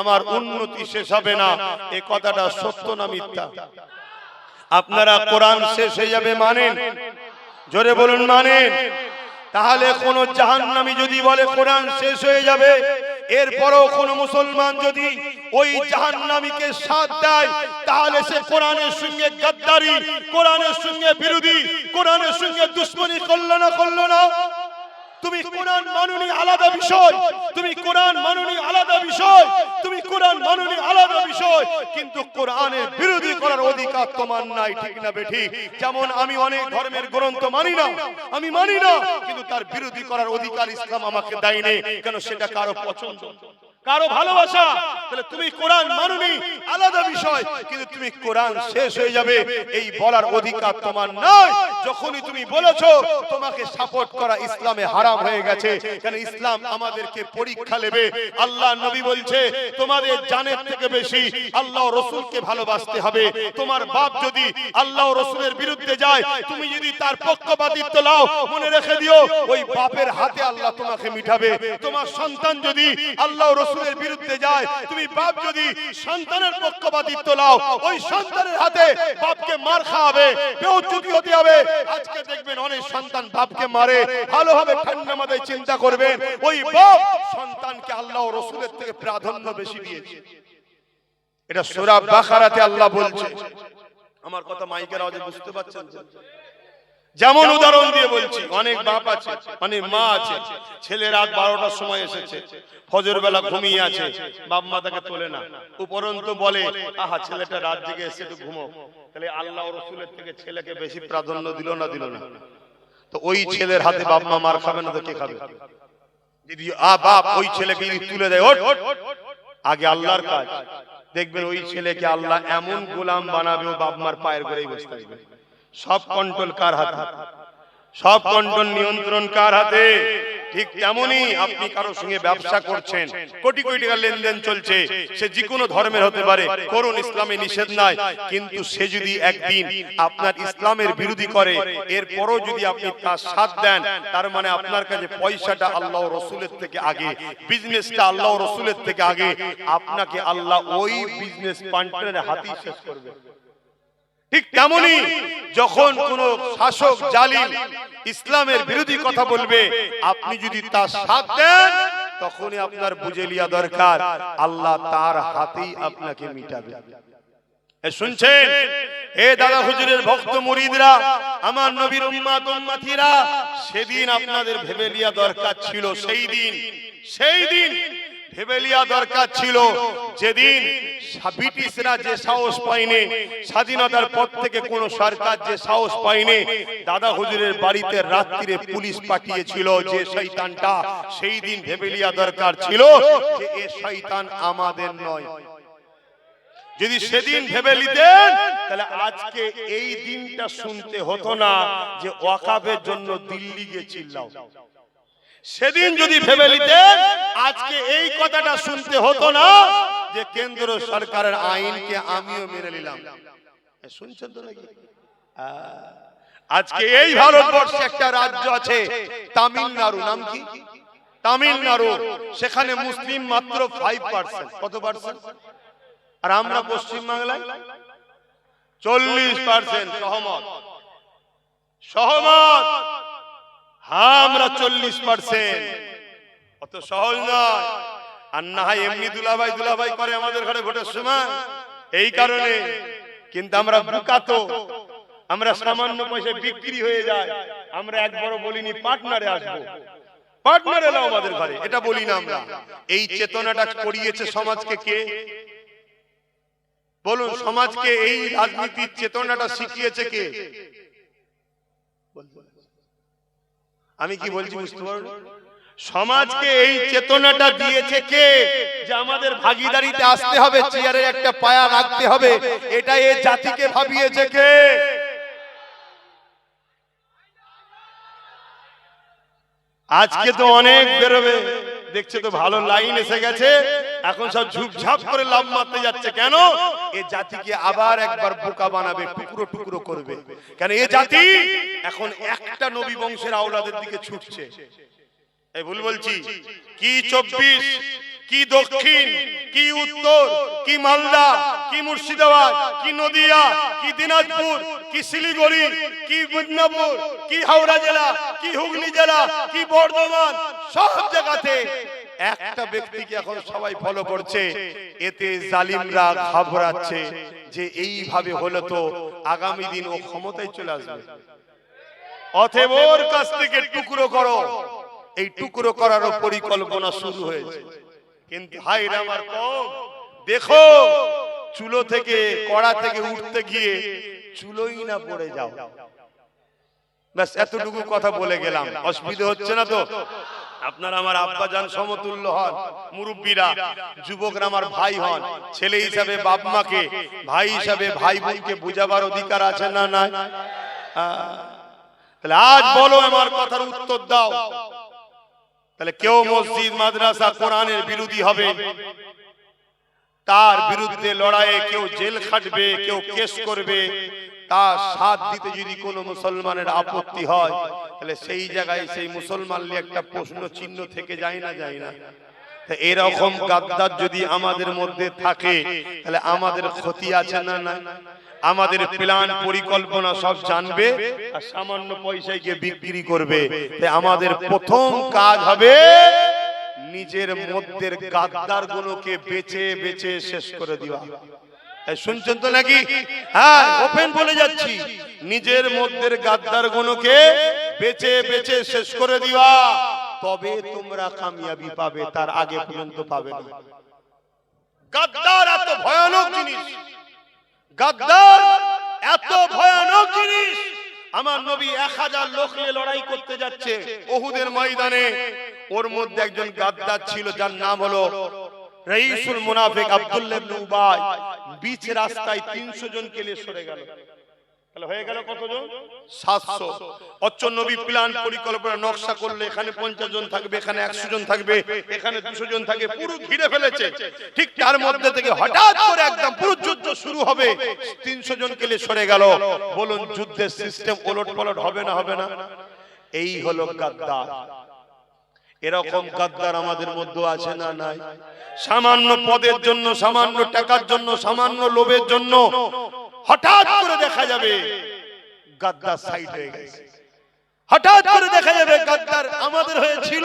Speaker 1: আমার উন্নতি শেষ হবে না, এ কথাটা সত্য না মিথ্যা? আপনারা কোরআন শেষ হয়ে যাবে মানেন? জোরে বলুন, মানেন? তাহলে কোন জাহান্নামী যদি বলে কোরআন শেষ হয়ে যাবে, এরপরও কোন মুসলমান যদি ওই জাহান্নামীকে সাথ দেয়, তাহলে সে কোরআনের সঙ্গে গাদ্দারি, কোরআনের সঙ্গে বিরোধী, কোরআনের সঙ্গে দুশমনী করলো না? করলো না? তুমি কোরআন মানুনি আলাদা বিষয়, তুমি কোরআন মানুনি আলাদা বিষয়, তুমি কোরআন মানুনি আলাদা বিষয়, কিন্তু কোরআনের বিরোধী করার অধিকার তোমার নাই, ঠিক না বেঠিক? যেমন আমি অনেক ধর্মের গ্রন্থ মানি না, আমি মানি না, কিন্তু তার বিরোধী করার অধিকার ইসলাম আমাকে দেয়নি। কেন? সেটা কারো পছন্দ, কারো ভালোবাসা। তাহলে তুমি কোরআন মানুনি আলাদা বিষয়, কিন্তু তুমি কোরআন শেষ হয়ে যাবে এই বলার অধিকার তোমার নাই। যখনই তুমি বলেছো, তোমাকে সাপোর্ট করা ইসলামে হারাম হয়ে গেছে। কেন? ইসলাম আমাদেরকে পরীক্ষা নেবে। আল্লাহ নবী বলছে, তোমাদের জানের থেকে বেশি আল্লাহ রাসূলকে ভালোবাসতে হবে। তোমার বাপ যদি আল্লাহ রাসূলের বিরুদ্ধে যায়, তুমি যদি তার পক্ষপাতিত্ব নাও, মনে রেখে দিও, ওই বাপের হাতে আল্লাহ তোমাকে মিটাবে। তোমার সন্তান যদি আল্লাহ রাসূলের বিরুদ্ধে যায়, তুমি বাপ যদি সন্তানের পক্ষপাতিত্ব নাও, ওই সন্তানের হাতে বাপকে মার খাওয়াবে, বেউজ্জতি হতে হবে। আজকে দেখবেন অনেক সন্তান বাপকে মারে। ভালো হবে ঠান্ডা মাথায় চিন্তা করবেন, ওই বাপ সন্তানকে আল্লাহ ও রাসূলের থেকে প্রাধান্য বেশি দিয়েছে। এটা সূরা বাকারাতে আল্লাহ বলছে। আমার কথা মাইকের আওয়াজে বুঝতে পারছেন? যেমন উদাহরণ দিয়ে বলছি, অনেক বাপ আছে, অনেক মা আছে, ছেলে রাত 12টার সময় এসেছে, ফজর বেলা ঘুমিয়ে আছে, বাপ মা তাকে তোলে না, উপরন্তু বলে, আহা ছেলেটা রাত জেগে এসে একটু ঘুমো। তাহলে আল্লাহ ও রাসূলের থেকে ছেলেকে বেশি প্রাধান্য দিল না? দিল না? তো ওই ছেলের হাতে বাপ মা মার খাবে না তো কে খাবে? যদি বাপ ওই ছেলেকে তুলে দেয়, ওঠ, আগে আল্লাহর কাজ, দেখবেন ওই ছেলেকে আল্লাহ এমন গোলাম বানাবে, ও বাপ মার পায়ের গোড়ায় বসে থাকবে। সব কন্ট্রোল কার হাতে? সব কন্ট্রোল নিয়ন্ত্রণ কার হাতে? ঠিক তেমনি আপনি কারো সঙ্গে ব্যবসা করছেন, কোটি কোটি টাকা লেনদেন চলছে, সে যে কোনো ধর্মের হতে পারে, করুন, ইসলামে নিষেধ নাই, কিন্তু সে যদি একদিন আপনার ইসলামের বিরোধী করে, এরপরও যদি আপনি তার সাথ দেন, তার মানে আপনার কাছে পয়সাটা আল্লাহ ও রাসূলের থেকে আগে, বিজনেসটা আল্লাহ ও রাসূলের থেকে আগে, আপনাকে আল্লাহ ওই বিজনেস পার্টনারের হাতেই শেষ করবে। ঠিক তেমনি যখন কোন শাসক জালিম ইসলামের বিরোধী কথা বলবে, আপনি যদি তার সাথ দেন, তখনই আপনার বুঝে লিয়া দরকার, আল্লাহ তার হাতেই আপনাকে মিটাবে। শুনছেন? এ দাদা হুজুরের ভক্ত মুরিদরা, আমার নবীর উম্মত উম্মতিরা, সেদিন আপনাদের ভেবে লিয়া দরকার ছিল, সেই দিন ভেবে লিয়া দরকার ছিল, যেদিন ব্রিটিশরা যে সাহস পায়নি, স্বাধীনতার পর থেকে কোন সরকার যে সাহস পায়নি, দাদা হুজুরের বাড়িতে রাত্রিরে পুলিশ পাঠিয়েছিল যে শয়তানটা, সেই দিন ভেবে লিয়া দরকার ছিল যে এ শয়তান আমাদের নয়। যদি সেদিন ভেবে নিতেন, তাহলে আজকে এই দিনটা শুনতে হতো না যে ওয়াকাফের জন্য দিল্লি গিয়ে চিল্লাও। সেদিন যদি ভেবে নিতেন, আজকে এই কথাটা শুনতে হতো না যে কেন্দ্র সরকারের আইনকে আমিও মেনে নিলাম। শুনছেন তো নাকি? আজকে এই ভারতবর্ষে একটা রাজ্য আছে তামিলনাড়ু, নাম কি? তামিলনাড়ু। সেখানে মুসলিম মাত্র 5%। কত পার্সেন্ট? আর আমরা পশ্চিম বাংলায় 40%। সহমত? সহমত? হ্যাঁ, আমরা 40%। অত সহজ নয়। আর না হয় এমনি দুলাভাই দুলাভাই করে আমাদের ঘরে ভোটের সময়, এই কারণে। কিন্তু আমরা বোকা তো, আমরা সামান্য পয়সায় বিক্রি হয়ে যায়। আমরা একবারও বলিনি পার্টনারে আসবো, পার্টনারে এলো আমাদের ঘরে, এটা বলি না আমরা। এই চেতনাটা করিয়েছে সমাজকে কে? বলুন, সমাজকে এই রাজনীতির চেতনাটা শিখিয়েছে কে? আমি কি বলছি বুঝতে পারো? সমাজকে এই চেতনাটা দিয়েছে কে? যে আমাদের ভাগীদারিতে আসতে হবে, চেয়ারে একটা পায়া রাখতে হবে, এটা এই জাতিকে ভাবিয়েছে কে? আজকে তো অনেক বেরোবে, দেখছে তো ভালো লাইন এসে গেছে, এখন সব ঝুপঝাপ করে লাভ মারতে যাচ্ছে। কেন? এ জাতিকে আবার একবার বোকা বানাবে, টুকরো টুকরো করবে। কেন? এ জাতি এখন একটা নবী বংশের আওলাদের দিকে ছুটছে। এই ভুল বলছি? কি 24, কি দক্ষিণ, কি উত্তর, কি মালদা, কি মুর্শিদাবাদ, কি নদিয়া, কি দিনাজপুর, কি শিলিগুড়ি, কি মিদনাপুর, কি হাওড়া জেলা, কি হুগলি জেলা, কি বর্ধমান, সব জায়গাতে একটা ব্যক্তিকে এখন সবাই ফলো করছে। এতে জালিমরা ঘাবড়াচ্ছে যে এইভাবে হলে তো আগামী দিন ও ক্ষমতায় চলে আসবে। অতএব ওর কাছ থেকে টুকরো করো। এই টুকরো করারও পরিকল্পনা শুরু হয়েছে। কিন্তু হাই আমার কম, দেখো চুলো থেকে, কড়া থেকে উঠতে গিয়ে চুলোই না পড়ে যাও। ব্যাস এতটুকু কথা বলে গেলাম। অসুবিধা হচ্ছে না তো? আপনারা আমার আব্বা জান সমতুল্য হন, মুরব্বীরা, যুবকরা আমার ভাই হন। ছেলে হিসাবে বাপ মাকে, ভাই হিসাবে ভাই বোনকে বুঝাবার অধিকার আছে না নাই? তাহলে আজ বলো, আমার কথার উত্তর দাও। তাহলে কেউ মসজিদ মাদ্রাসা কোরআনের বিরোধী হবে, তার বিরুদ্ধে লড়াইয়ে কেউ জেল খাটবে, কেউ কেস করবে, তার সাথ দিতে যদি কোনো মুসলমানের আপত্তি হয়, তাহলে সেই জায়গায় সেই মুসলমান নিয়ে একটা প্রশ্ন চিহ্ন থেকে যায় না? যায় না? এরকম গাদ্দার যদি আমাদের মধ্যে থাকে, তাহলে আমাদের ক্ষতি আছে না? না। আমাদের প্ল্যান পরিকল্পনা সব জানবে, আর সামান্য পয়সায় গিয়ে বিক্রি করবে। তাই আমাদের প্রথম কাজ হবে নিজের মধ্যে গাদ্দার গুলোকে বেছে বেছে শেষ করে দেওয়া। শুনছেন তো নাকি? হ্যাঁ, ওপেন বলে যাচ্ছি, নিজের মধ্যে গাদ্দার গুলোকে বেছে বেছে শেষ করে দিবা, তবে তোমরা কামিয়াবি পাবে, তার আগে পর্যন্ত পাবে না। গাদ্দার এত ভয়ানক জিনিস, গাদ্দার এত ভয়ানক জিনিস। আমার নবী 1000 লোক নিয়ে লড়াই করতে যাচ্ছে উহুদের ময়দানে। ওর মধ্যে একজন গাদ্দার ছিল, যার নাম হলো রাইসুল মুনাফিক আব্দুল্লাহ ইবনে উবাই। বিচ রাস্তায় 300 জনকে নিয়ে সরে গেল। তাহলে হয়ে গেল কতজন? 700। অচ্চন নবী প্ল্যান পরিকল্পনা নকশা করলে এখানে 50 জন থাকবে, এখানে 100 জন থাকবে, এখানে 200 জন থাকবে, পুরো ঘিরে ফেলেছে। ঠিক তার মধ্যে থেকে হঠাৎ করে একদম পুরো যুদ্ধ শুরু হবে, 300 জনকে নিয়ে সরে গেল। বলুন, যুদ্ধের সিস্টেম ওলটপালট হবে না? হবে না? এই হলো গাদ্দার। এরকম গাদ্দার আমাদের মধ্যে আছে না নাই? সামান্য পদের জন্য, সামান্য টাকার জন্য, সামান্য লোভের জন্য হঠাৎ করে দেখা যাবে গাদ্দার সাইড হয়ে গেছে। হঠাৎ করে দেখা যাবে গাদ্দার আমাদের হয়েছিল,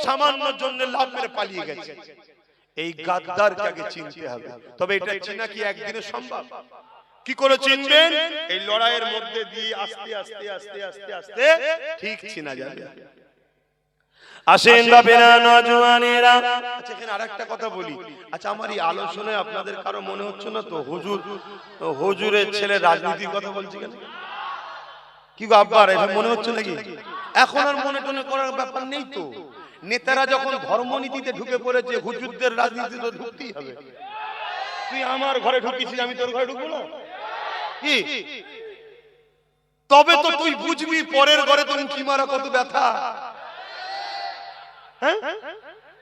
Speaker 1: সামান্য জন্য লাভ মেরে পালিয়ে গেছে। এই গাদ্দারকে আগে চিনতে হবে। তবে এটা চিনা কি একদিনে সম্ভব? কি করে চিনবেন? এই লড়াইয়ের মধ্যে দিয়ে আস্তে আস্তে আস্তে আস্তে আস্তে ঠিক চিনা যাবে। আসেন বাপেরা, নওজওয়ানেরা। আচ্ছা, এখানে আরেকটা কথা বলি। আচ্ছা, আমার এই আলোচনায় আপনাদের কারো মনে হচ্ছে না তো হুজুরের ছেলে রাজনীতির কথা বলছি কেন? কি গো আব্বা, এটা মনে হচ্ছে নাকি? এখন আর মনে টনে করার ব্যাপার নেই তো। নেতারা যখন ধর্মনীতিতে ঢুকে পড়েছে, হুজুরদের রাজনীতি তো ঢুকতেই হবে। তুই আমার ঘরে ঢুকিছিস, আমি তোর ঘরে ঢুকবো না? কি? তবে তো তুই বুঝবি পরের ঘরে তোর কি মারা কত ব্যথা।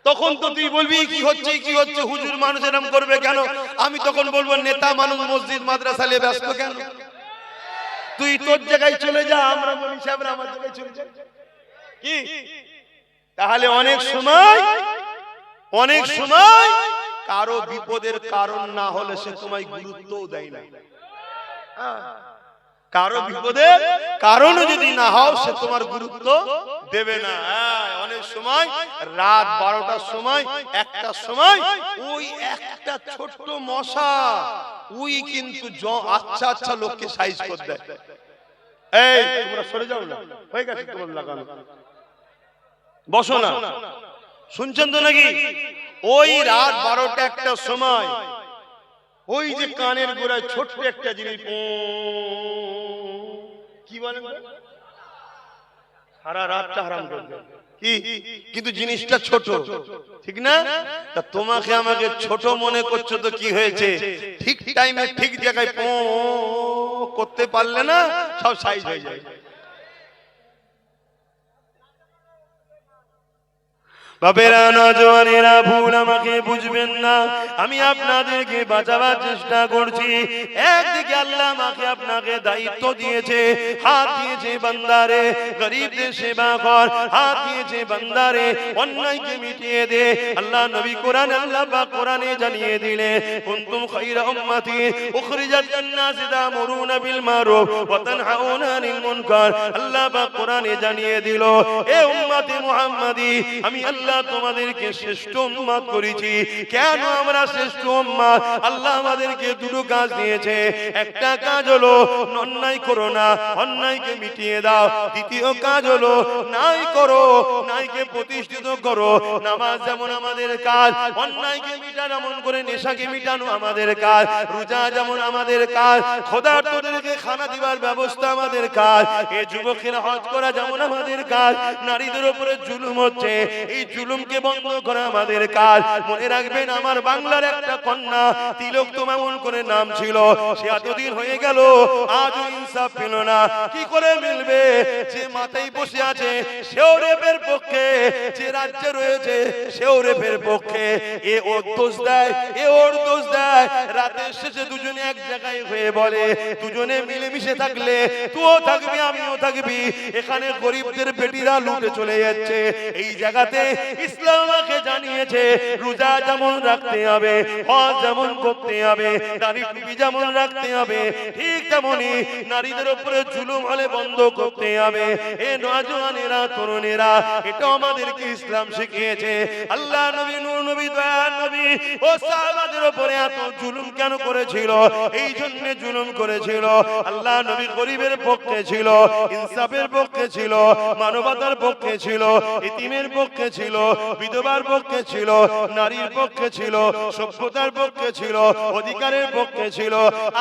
Speaker 1: তখন তো তুই বলবি কি হচ্ছে, কি হচ্ছে, হুজুর মানুষ এরকম করবে কেন? আমি তখন বলবো নেতা মানুষ মসজিদ মাদ্রাসা নিয়ে ব্যস্ত কেন? তুই তোর জায়গায় চলে যা, আমরা বলি সাহেবরা আমার জায়গায় চলে যা। কি তাহলে অনেক সময় কারো বিপদের কারণ না হলে সে তোমায় গুরুত্বও দেয় না। কারো বিপদের কারণ যদি না হও সে তোমার গুরুত্ব দেবে না। অনেক সময় রাত 12টার সময় 1টার সময় ওই একটা ছোট্ট মশা ওই কিন্তু আচ্ছা আচ্ছা লোককে সাইজ করে দেয়। এই তোমরা সরে যাও না, হয়ে গেছে তোমার লাগানো, বসো না, শুনছেন তো নাকি? ওই রাত 12টা 1টার সময় ওই যে কানের গোড়ায় ছোট্ট একটা জিনিস কি বলেন, সারা রাতটা হারাম করবে কি, কিন্তু জিনিসটা ছোট, ঠিক না? তা তোমাকে আমাকে ছোট মনে করছো তো কি হয়েছে? ঠিক টাইমে ঠিক জায়গায় করতে পারলে না সব সাইজ হয়ে যায়। বাবেরা, নওজওয়ানেরা, ভুল আমাকে বুঝবেন না, আমি আপনাদেরকে বাঁচাবার চেষ্টা করছি। একদিকে আল্লাহ আমাকে আপনাকে দায়িত্ব দিয়েছে, হাত দিয়েছে বান্দারে গরিবদের সেবা কর, হাত দিয়েছে বান্দারে অন্যায়কে মিটিয়ে দে। আল্লাহ নবী কোরআন আল্লাহ পাক কোরআনে জানিয়ে দিলে কুনতুম খায়রা উম্মাতি উখরিজাত লিন-নাসি তা'মুরুনা বিল মারুফ ওয়া তানহাউনা আনিল মুনকার। আল্লাহ পাক কোরআনে জানিয়ে দিল, এ উম্মতে মুহাম্মাদি, আমি আল্লাহ তোমাদেরকে শ্রেষ্ঠ উম্মত করেছি। কেন আমরা শ্রেষ্ঠ উম্মত? আল্লাহ আমাদেরকে দুটো কাজ দিয়েছে। একটা কাজ হলো অন্যায় করো না, অন্যায়কে মিটিয়ে দাও। দ্বিতীয় কাজ হলো নাই করো, নাইকে প্রতিষ্ঠিত করো। নামাজ যেমন আমাদের কাজ, অন্যায়কে মিটানো, এমন করে নেশাকে মিটানো আমাদের কাজ। রোজা যেমন আমাদের কাজ, খোদার্তদেরকে খানা দিবার ব্যবস্থা আমাদের কাজ। এই যুবকেরা হজ করা যেমন আমাদের কাজ। নারীদের উপরে জুলুম হচ্ছে, এই জুলুমকে বন্ধ করা আমাদের কাজ। মনে রাখবেন, আমার বাংলার একটা কন্যা তিলোত্তমা এমন করে নাম ছিল, সে এতদিন হয়ে গেল আজও ইনসাফ পেল না। কি করে মিলবে? যে মাথায় বসে আছে সেও রেপের পক্ষে, যে রাজ্যে রয়েছে সেও রেপের পক্ষে। এ ওর দোষ দেয়, এ ওর দোষ দেয়। রাতের শেষে দুজনে এক জায়গায় হয়ে বলে, দুজনে মিলেমিশে থাকলে তুইও থাকবি আমিও থাকবি। এখানে গরিবদের বেটিরা লুটে চলে যাচ্ছে। এই জায়গাতে ইসলাম আমাকে জানিয়েছে রোজা যেমন রাখতে হবে, হজ যেমন করতে হবে, দাড়ি টুপি যেমন রাখতে হবে, ঠিক তেমনি নারীদের উপরে জুলুম হলে বন্ধ করতে হবে। এ নওজওয়ানেরা, তরুণেরা, এটা আমাদেরকে ইসলাম শিখিয়েছে। আল্লাহ নবী, নূর নবী, দয়ার নবী ও সাহাবাদের উপরে এত জুলুম কেন করেছিল? এই জন্য জুলুম করেছিল। আল্লাহ নবী গরিবের পক্ষে ছিল, ইনসাফের পক্ষে ছিল, মানবতার পক্ষে ছিল, ইতিমের পক্ষে ছিল, বিধবার পক্ষে ছিল, নারীর পক্ষে ছিল, সভ্যতার পক্ষে ছিল, অধিকারের পক্ষে ছিল।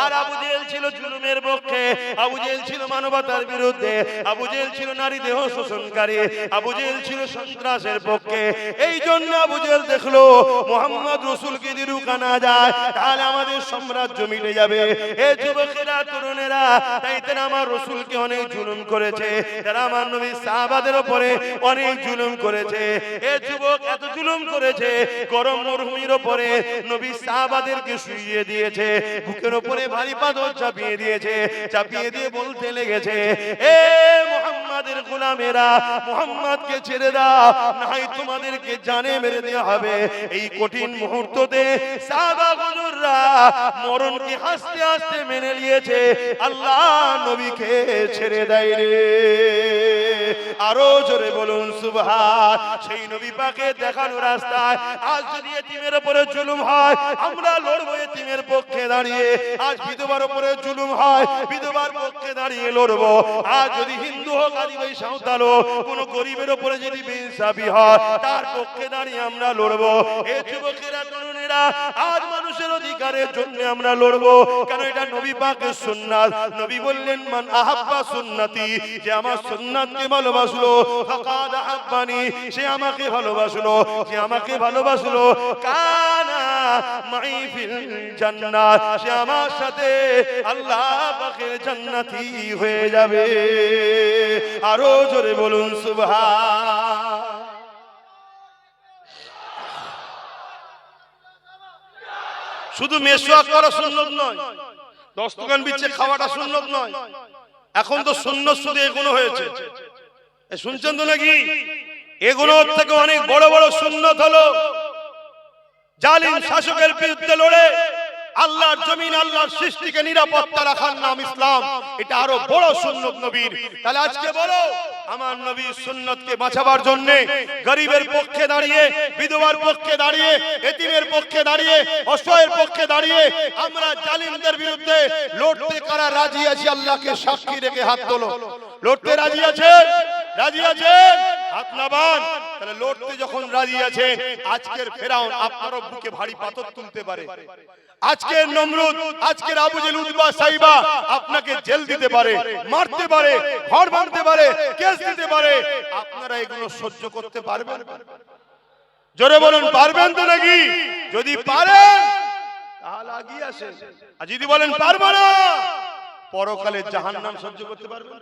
Speaker 1: আর আবু জেহেল ছিল জুলুমের পক্ষে, আবু জেহেল ছিল মানবতার বিরুদ্ধে, আবু জেহেল ছিল নারী দেহ শোষণকারী, আবু জেহেল ছিল সন্ত্রাসের পক্ষে। এই জন্য আবু জেহেল দেখলো মুহাম্মদ রাসূলকে যদি রুকানা যায় তাহলে আমাদের সাম্রাজ্য মিটে যাবে। এই যুবকেরা, তরুণেরা, তাই তারা আমার রাসূলকে অনেক জুলুম করেছে, তারা আমার নবী সাহাবাদের উপরে অনেক জুলুম করেছে। এই যুবক এত জুলুম করেছে, গরম মরুভূমির উপরে নবী সাহাবাদেরকে শুইয়ে দিয়েছে, বুকের উপরে ভারী পাথর চাপিয়ে দিয়েছে, চাপিয়ে দিয়ে বলতে লেগেছে, এ মুহাম্মাদের গোলামেরা, মুহাম্মদকে ছেড়ে দাও, নাই তোমাদেরকে জানে মেরে দেওয়া হবে। এই কঠিন মুহূর্ততে সাহাবা হুজুররা মরণকে হাসতে হাসতে মেনে নিয়েছে, আল্লাহ নবীকে ছেড়ে দেয় রে। আরো জোরে বলুন সুবহান। সেই নবী পাকে দেখানো রাস্তায় আজ যদি এতিমের উপরে জুলুম হয়, আমরা লড়বো এতিমের পক্ষে দাঁড়িয়ে। আজ বিধবার উপরে জুলুম হয়, বিধবার পক্ষে দাঁড়িয়ে লড়বো। আজ যদি হিন্দু হোক, আদিবাসী, সাঁওতাল হোক, কোন গরিবের উপরে যদি বেইনসাফি হয়, তার পক্ষে দাঁড়িয়ে আমরা লড়বো। এই যুবকেরা, তরুণেরা, আজ মানুষের অধিকারের জন্য আমরা লড়বো। কারণ এটা নবী পাকের সুন্নাত। নবী বললেন, মান আহাব্বা সুন্নতি, যে আমার সুন্নাতকে ভালোবাসলো, ফাকাদ আহাব্বানি, সে আমাকে ভালোবাসলো, যে আমাকে ভালোবাসলো, কানা মাই ফিল জান্নাত, সে আমার সাথে আল্লাহ পাকের জান্নাতি হয়ে যাবে। আরো জোরে বলুন সুবহান। শুধু মেসওয়াক করা সুন্নত নয়, দস্তকান বিচ্ছে খাওয়াটা সুন্নত নয়, এখন তো সুন্নত শুধু এগুলো হয়েছে, শুনছেন তো নাকি? এগুলোর থেকে অনেক বড় বড় সুন্নত হলো জালিম শাসকের বিরুদ্ধে লড়ে আল্লাহর জমিন আল্লাহর সৃষ্টিকে নিরাপত্তা রাখার নাম ইসলাম। এটা আরো বড় সুন্নত নবীর। তাহলে আজকে বলো, আমার নবীর সুন্নতকে বাঁচাবার জন্য গরিবের পক্ষে দাঁড়িয়ে, বিধবার পক্ষে দাঁড়িয়ে, এতিমের পক্ষে দাঁড়িয়ে, অসহায়ের পক্ষে দাঁড়িয়ে আমরা জালিমদের বিরুদ্ধে লড়তে কারা রাজি আছি? আল্লাহকে সাক্ষী রেখে হাত তোলো। লড়তে রাজি আছেন? রাজি আছেন? হাত নামান। তাহলে লড়তে যখন রাজি আছেন, আজকের ফেরাউন আপনারও বুকে ভারী পাথর তুলতে পারে, আজকের নমরুদ, আজকের আবু জেহেল, উতবা, সাইবা আপনাকে জেল দিতে পারে, মারতে পারে, ঘর ভাঙতে পারে, কেস দিতে পারে। আপনারা এগুলো সহ্য করতে পারবেন? জোরে বলুন, পারবেন তো নাকি? যদি পারেন তাহলে এগিয়ে আসেন, আর যদি বলেন পারবো না, পরকালে জাহান্নাম সহ্য করতে পারবেন?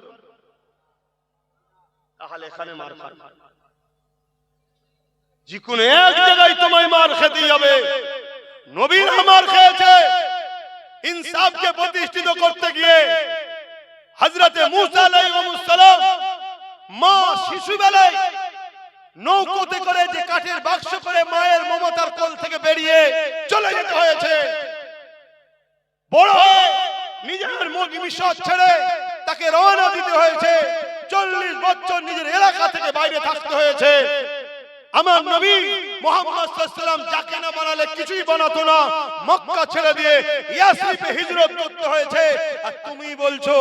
Speaker 1: তাহলে এখানে মার খান। যে কোনো এক জায়গায় তোমায় মার খেতে হবে। নবীর মার খেয়েছে ইনসাফকে প্রতিষ্ঠিত করতে গিয়ে। হযরতে মূসা আলাইহিস সালাম মা শিশুবেলায় নৌকোতে করে, যে কাঠের বাক্স করে মায়ের মমতার কোল থেকে বেরিয়ে চলে যেতে হয়েছে। বড় হয়ে নিজের মিশর ছেড়ে তাকে রওনা দিতে হয়েছে। 40 বছর নিজের এলাকা থেকে বাইরে থাকতে হয়েছে। আমার নবী মুহাম্মদ সাল্লাল্লাহু আলাইহি ওয়াসাল্লাম যাকে না বানালে কিছুই বানাতো না, মক্কা ছেড়ে দিয়ে ইয়াসরিবে হিজরত করতে হয়েছে। আর তুমি বলছো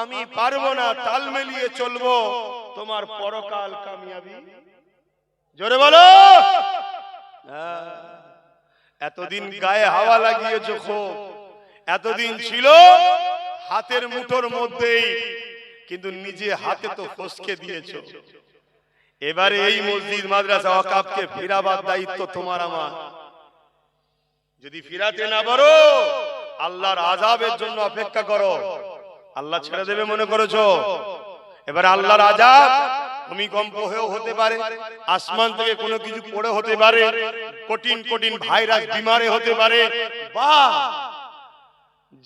Speaker 1: আমি পারবো না, তাল মিলিয়ে চলবো, তোমার পরকাল কামিয়াবি। জোরে বলো। এতদিন গায়ে হাওয়া লাগিয়েছো খুব, এতদিন ছিল হাতের মুঠোর মধ্যেই, কিন্তু নিজে হাতে তো ফসকে দিয়েছো। এবারে এই মসজিদ মাদ্রাসা ওয়াকফকে ফিরাবার দায়িত্ব তোমার আমার। যদি ফিরাতে না পারো, আল্লাহর আযাবের জন্য অপেক্ষা করো। আল্লাহ ছেড়ে দেবে মনে করেছো? এবারে আল্লাহর আযাব ভূমিকম্প হয়েও হতে পারে, আসমান থেকে কোনো কিছু পড়ে হতে পারে, কঠিন কঠিন ভাইরাস বিমারে হতে পারে, বা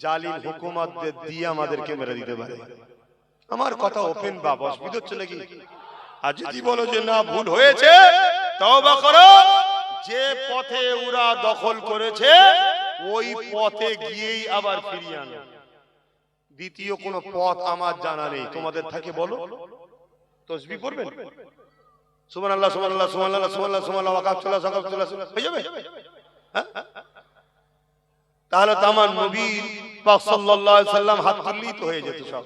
Speaker 1: জালিম হুকুমতদের দিয়ে আমাদেরকে মেরে দিতে পারে। আমার কথা ওপেন বাবা, অসুবিধা হচ্ছে নাকি? আর যদি বলো যে না ভুল হয়েছে, তওবা করো। যে পথে ওরা দখল করেছে ওই পথে গিয়েই আবার ফিরিয়ে আনো। দ্বিতীয় কোন পথ আমার জানা নেই। তোমাদের থাকে বলো, তাসবিহ পড়বেন, সুবহানাল্লাহ সুবহানাল্লাহ সুবহানাল্লাহ সুবহানাল্লাহ সুবহানাল্লাহ ওয়াকাফতুল্লাহ সাকাফতুল্লাহ হয়ে যাবে? তাহলে তো আমার নবী পাক সাল্লাল্লাহু আলাইহি ওয়াসাল্লাম হাত তুললেই তো হয়ে যেত সব।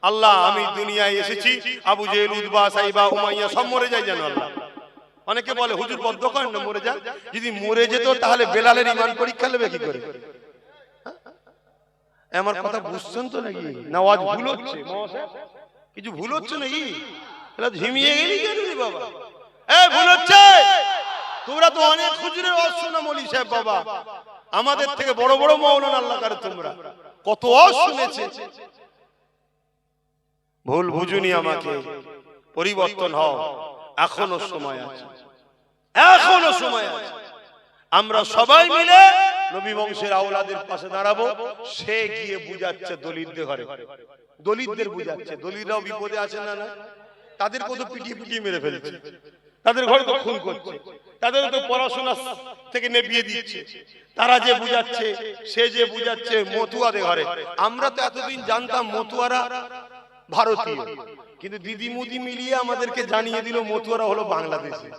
Speaker 1: আল্লাহ আমি দুনিয়ায় এসেছি, আবু জেহেল, উতবা, সাইবা, উমাইয়া সব মরে যায় যেন আল্লাহ। অনেকে বলে হুজুর বদ্ধ করেন না, মরে যায়। যদি মরে যেত তাহলে বেলালের ঈমান পরীক্ষা নেবে কি করে? আমার কথা বুঝছেন তো নাকি? না আওয়াজ ভুল হচ্ছে? কিছু ভুল হচ্ছে নাকি? তাহলে ঝিমিয়ে গেলি কেন রে বাবা? ভুল হচ্ছে। তোমরা তো অনেক হুজুরের ওয়াজ শোনা মৌলী সাহেব বাবা, আমাদের থেকে বড় বড় মাওলানা আল্লাহ করে তোমরা কত ওয়াজ শুনেছে। ভুল বুঝুনি, আমাকে পরিবর্তন হও, এখনো সময় আছে, এখনো সময় আছে। আমরা সবাই মিলে নবী বংশের আওলাদের পাশে দাঁড়াবো। সে গিয়ে বুঝাচ্ছে দলিতদের ঘরে, দলিতদের বুঝাচ্ছে। দলিতরাও বিপদে আছে না? না, তাদের কত পিটিয়ে পিটিয়ে মেরে ফেলছে, তাদের ঘরে তো খুন করছে, তাদের তো পড়াশোনা থেকে নেবিয়ে দিচ্ছে। তারা যে বুঝাচ্ছে, সে যে বুঝাচ্ছে মতুয়াদের ঘরে। আমরা তো এতদিন জানতাম মতুয়ারা ভারতীয়, কিন্তু দিদি মুদি মিলিয়ে আমাদেরকে জানিয়ে দিল মতুয়ারা হলো বাংলাদেশি।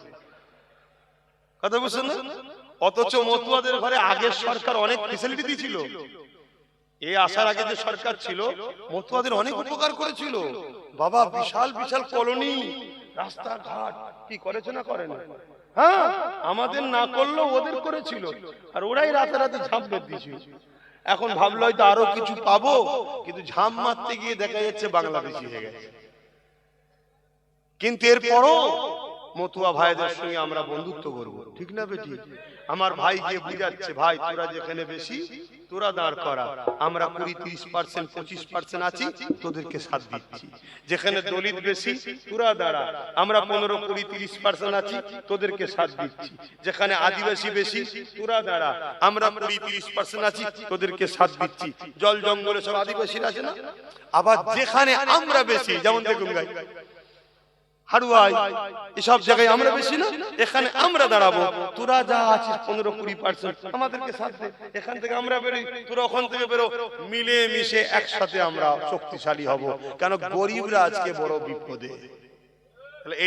Speaker 1: কথা বুঝছেন না? অথচ মতুয়াদের ঘরে আগের সরকার অনেক ফ্যাসিলিটি দিয়েছিল। এই আসার আগে যে সরকার ছিল, মতুয়াদের অনেক উপকার করেছিল বাবা। বিশাল বিশাল কলোনি, রাস্তাঘাট কি করেছে না করে না? হ্যাঁ, আমাদের না করলেও ওদের করেছিল, আর ওরাই রাতে রাতে ঝাঁপ বেঁধে দিয়েছিল। এখন ভাবলো হয়তো আরো কিছু পাবো, কিন্তু ঝাঁপ মারতে গিয়ে দেখা যাচ্ছে বাংলাদেশি হয়ে গেছে। কিন্তু এরপরও
Speaker 2: মতুয়া ভাইদের সঙ্গে আমরা বন্ধুত্ব করব, ঠিক না বেটি? আমার ভাই গিয়ে বুঝাচ্ছে, ভাই তোরা যেখানে বেশি তোরা দাঁড় করা, আমরা 20-30% 25% আছি, তোদেরকে সাথ দিচ্ছি। যেখানে দলিত বেশি তোরা দাঁড়া, আমরা 15-20-30% আছি, তোদেরকে সাথ দিচ্ছি। যেখানে আদিবাসী বেশি তোরা দাঁড়া, আমরা 20-30% আছি, তোদেরকে সাথ দিচ্ছি। জল জঙ্গলে সব আদিবাসীরা আছে না? আবার যেখানে আমরা বেশি, যেমন দেখুন গাই হাড়ুয়াই এসব জায়গায় আমরা বেশি না, এখানে আমরা দাঁড়াবো, তোরা যা আছিস 15-20% আমাদেরকে সাথ দে, এখান থেকে আমরা বেরোই, তোরা ওখান থেকে বেরো, মিলে মিশে একসাথে আমরা শক্তিশালী হব। কেন গরিবরা আজকে বড় বিপদে।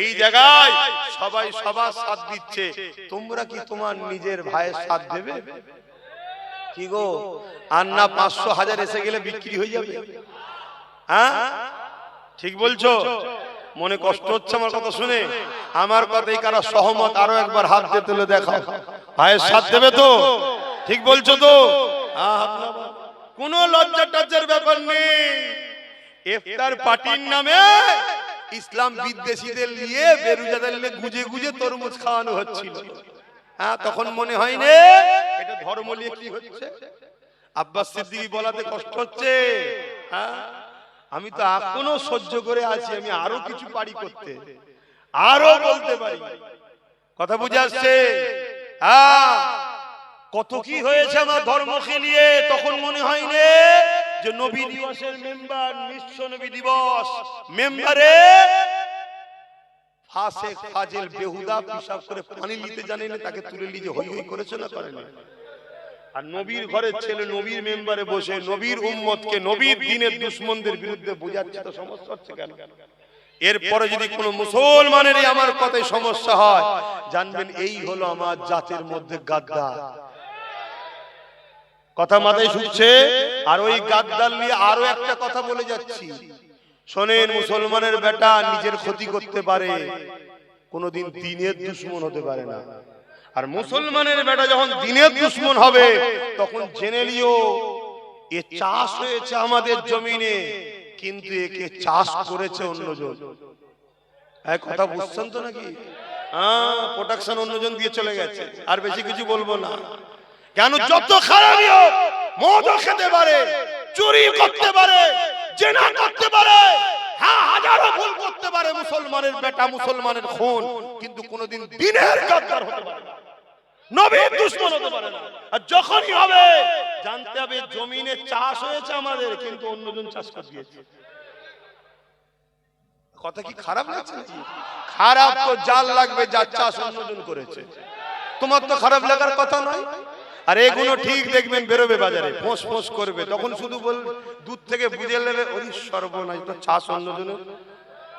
Speaker 2: এই জায়গায় সবাই সবার সাথ দিচ্ছে, তোমরা কি তোমার নিজের ভাইয়ের সাথ দেবে? কি গো, আর না 500-1000 এসে গেলে বিক্রি হয়ে যাবে? হ্যাঁ ঠিক বলছো? মনে কষ্ট হচ্ছে আমার কথা শুনে? আমার কথাই কারা সহমত? আরো একবার হাত দিয়ে তুলে দেখাও, ভাইয়ের সাথ দেবে তো? ঠিক বলছো তো? কোনো লজ্জা টজ্জার ব্যাপার নেই। ইফতার পার্টির নামে ইসলাম বিদ্বেষীদের নিয়ে বেরুজাদের নিয়ে গুজে গুজে তরমুজ খাওয়ানো হচ্ছিল। হ্যাঁ, তখন মনে হয়নি এটা ধর্ম নিয়ে কি হচ্ছে? আব্বাস সিদ্দিকী বলাতে কষ্ট হচ্ছে। হ্যাঁ, আমি তো এখনো সহ্য করে আছি, আমি আরো কিছু পারি করতে, আরো বলতে পারি। কথা বুঝে আসছে? হ্যাঁ, কত কি হয়েছে আমার ধর্মকে নিয়ে। তখন মনে হয়নি যে নবী দিবসের মেম্বার, বিশ্ব নবী দিবস মেম্বারে ফাসেক ফাজিল বেহুদা পিশাব করে পানি নিতে জানে না, তাকে তুলে নিয়ে হই হই করেছে না করেনি? আর নবীর ঘরের ছেলে নবীর মেম্বারে বসে নবীর উম্মতকে নবীর দ্বীনের দুশমনদের বিরুদ্ধে বোঝাচ্ছে, তো সমস্যা হচ্ছে কেন? এরপরে যদি কোনো মুসলমানের আমার কথায় সমস্যা হয়, জানবেন এই হলো আমার জাতির মধ্যে গাদ্দার। কথা মাথায় শুনছে? আর ওই গাদ্দার নিয়ে আরো একটা কথা বলে যাচ্ছি, শোনেন, মুসলমানের বেটা নিজের ক্ষতি করতে পারে, কোনদিন দ্বীনের দুশমন হতে পারে না। আর মুসলমানের বেটা যখন দ্বীনের দুশমন হবে, তখন জেনে নিও এ চাষ হয়েছে আমাদের জমিনে, কিন্তু একে চাষ করেছে অন্যজন। এই কথা বুঝছেন তো নাকি? হ্যাঁ, প্রোটেকশন অন্যজন দিয়ে চলে গেছে। আর বেশি কিছু বলবো না। কেন? যত খারাপই হোক, মদও খেতে পারে, চুরি করতে পারে, জেনা করতে পারে, হ্যাঁ হাজারো ভুল করতে পারে মুসলমানের বেটা, মুসলমানের খুন, কিন্তু কোনোদিন দ্বীনের গাদ্দার হতে পারে না, নবীর দুশমন হতে পারে না। আর যখনই হবে জানতে হবে জমিনে চাষ হয়েছে আমাদের, কিন্তু অন্যজন চাষ করে দিয়েছে। কথা কি খারাপ লাগছে? খারাপ তো জাল লাগবে যার চাষ অন্যজন করেছে, তোমার তো খারাপ লাগার কথা নয়। আর এগুলো ঠিক দেখবেন বেরোবে বাজারে, ফোঁস ফোঁস করবে, তখন শুধু বল দূর থেকে বুঝে নেবে ওই সর্বনাশ, তো চাষ অন্যজনের।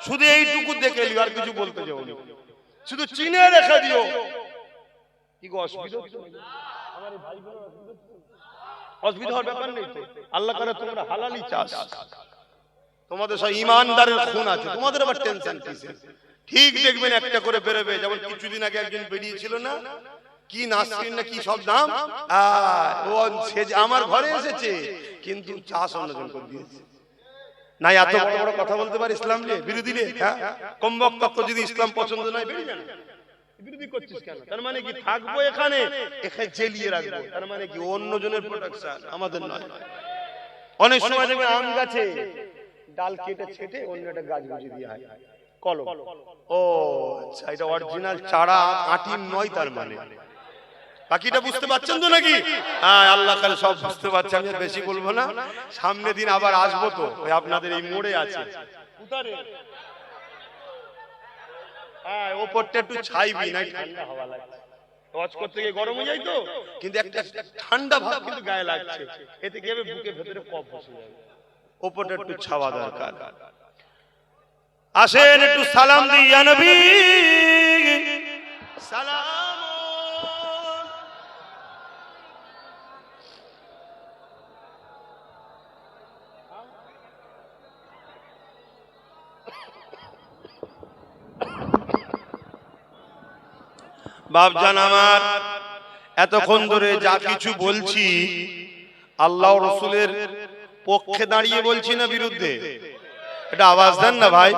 Speaker 2: শুধু এইটুকু দেখে লিও, আর কিছু বলতে যাও না, শুধু চিনে রেখে দিও। কি গো, অসুবিধা? আমার ভাই অসুবিধা হওয়ার ব্যাপার নেই তো। আল্লাহ করে তোমরা হালালি চাষ, তোমাদের সব ইমানদারের খুন আছে, তোমাদের আবার টেনশন কিসের? ঠিক দেখবেন একটা করে বেরোবে। যেমন কিছুদিন আগে একজন বেরিয়েছিল না, কি নাসরিন না কি সব নাম, ও আমার ঘরে এসেছে, কিন্তু চাষ অন্যজন করে দিয়েছে। না এত বড় বড় কথা বলতে পারে ইসলাম নিয়ে, বিরোধী নিয়ে। হ্যাঁ, কম বক্তব্য যদি ইসলাম পছন্দ নয় বেরিয়ে যান। বিরোধী করছিস কেন? তার মানে কি থাকবো এখানে, এখানে জেলিয়ে রাখবো, তার মানে কি অন্যজনের প্রোটেকশন, আমাদের নয়। অনেক সময় দেখবেন আম গাছে ডাল কেটে ছেটে অন্য একটা গাছ বুঝিয়ে দেওয়া হয়, কলম। ও আচ্ছা, এটা অরিজিনাল চারা, আটির নয়। তার মানে বাকিটা বুঝতে পারছেন তো নাকি? হ্যাঁ, আল্লাহ কাল সব বুঝতে পারছে, আমি বেশি বলবো না। সামনে দিন আবার আসবো তো, ওই আপনাদের এই মোড়ে আছে উতারে, হ্যাঁ ওপরটা একটু ছাইবি, নাই ঠান্ডা হাওয়া লাগছে, ওয়াজ করতে গিয়ে গরম হয়ে যায় তো, কিন্তু একটা ঠান্ডা ভাব কিন্তু গায়ে লাগছে, এতে কি হবে বুকের ভেতরে কফ বসে যাবে, ওপরটা একটু ছাওয়া দরকার। আসেন একটু সালাম দিই, ইয়া নবী সালাম। বাপজান আমার, এতক্ষণ ধরে যা কিছু বলছি আল্লাহ রসুলের পক্ষে দাঁড়িয়ে বলছি না বিরুদ্ধে? এটা আওয়াজ দেন না ভাই।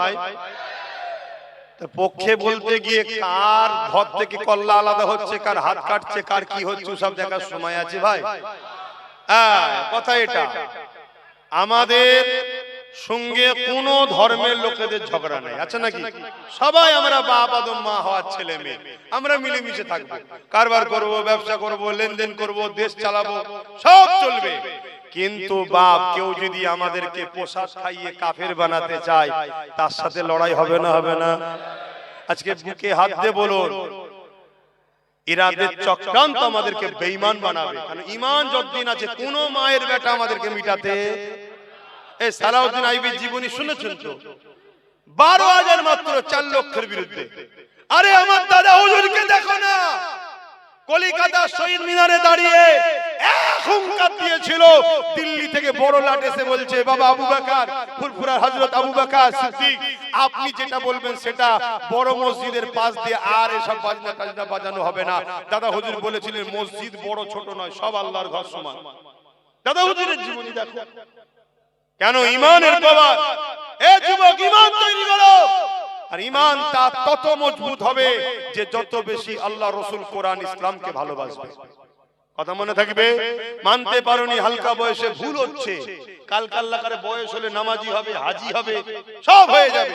Speaker 2: পক্ষে বলতে গিয়ে কার ধর থেকে কল্লা আলাদা হচ্ছে, কার হাত কাটছে, কার কি হচ্ছে সব দেখার সময় আছে ভাই? কথা এটা, আমাদের সঙ্গে কোন ধর্মের লোকেদের ঝগড়া নাই, আছে নাকি? সবাই আমরা বাপ আদম মা হওয়ার ছেলে মেয়ে, আমরা মিলেমিশে থাকবো, কারবার করব, ব্যবসা করব, লেনদেন করব, দেশ চালাবো, সব চলবে। কিন্তু বাপ কেউ যদি আমাদেরকে প্রসাদ খাইয়ে কাফের বানাতে চায়, তার সাথে লড়াই হবে না? হবে না? আজকে বুকে হাত দিয়ে বলুন, ইরাদের চক্রান্ত আমাদেরকে বেঈমান বানাবে। কারণ ঈমান যতদিন আছে কোন মায়ের বেটা আমাদেরকে মিটাতে। এই সালাউদ্দিন আইবির জীবনী শুনেছেন তো? 12,000 মাত্র 4 লক্ষের বিরুদ্ধে। আরে আমার দাদা হুজুরকে দেখো না, কলিকাতা শহীদ মিনারে দাঁড়িয়ে হুঙ্কার দিয়েছিল, দিল্লি থেকে বড় লাট এসে বলছে, বাবা আবু বকর, ফুরফুরার হযরত আবু বকর সিদ্দিক, আপনি যেটা বলবেন সেটা বড় মসজিদের পাশ দিয়ে আর এসব বাজনা টাজনা বাজানো হবে না। দাদা হুজুর বলেছিলেন, মসজিদ বড় ছোট নয়, সব আল্লাহর ঘর সমান। দাদা হুজুরের জীবনী দেখো, কেন? ঈমানের পাওয়ার। এ যুবক, ঈমান তৈরি করো। আর ঈমান তা তত মজবুত হবে যে যত বেশি আল্লাহ রাসূল কোরআন ইসলামকে ভালোবাসবে। কথা মনে থাকবে? মানতে পারোনি, হালকা বয়সে ভুল হচ্ছে, কাল কাল্লা করে বয়স হলে নামাজি হবে, হাজি হবে, সব হয়ে যাবে।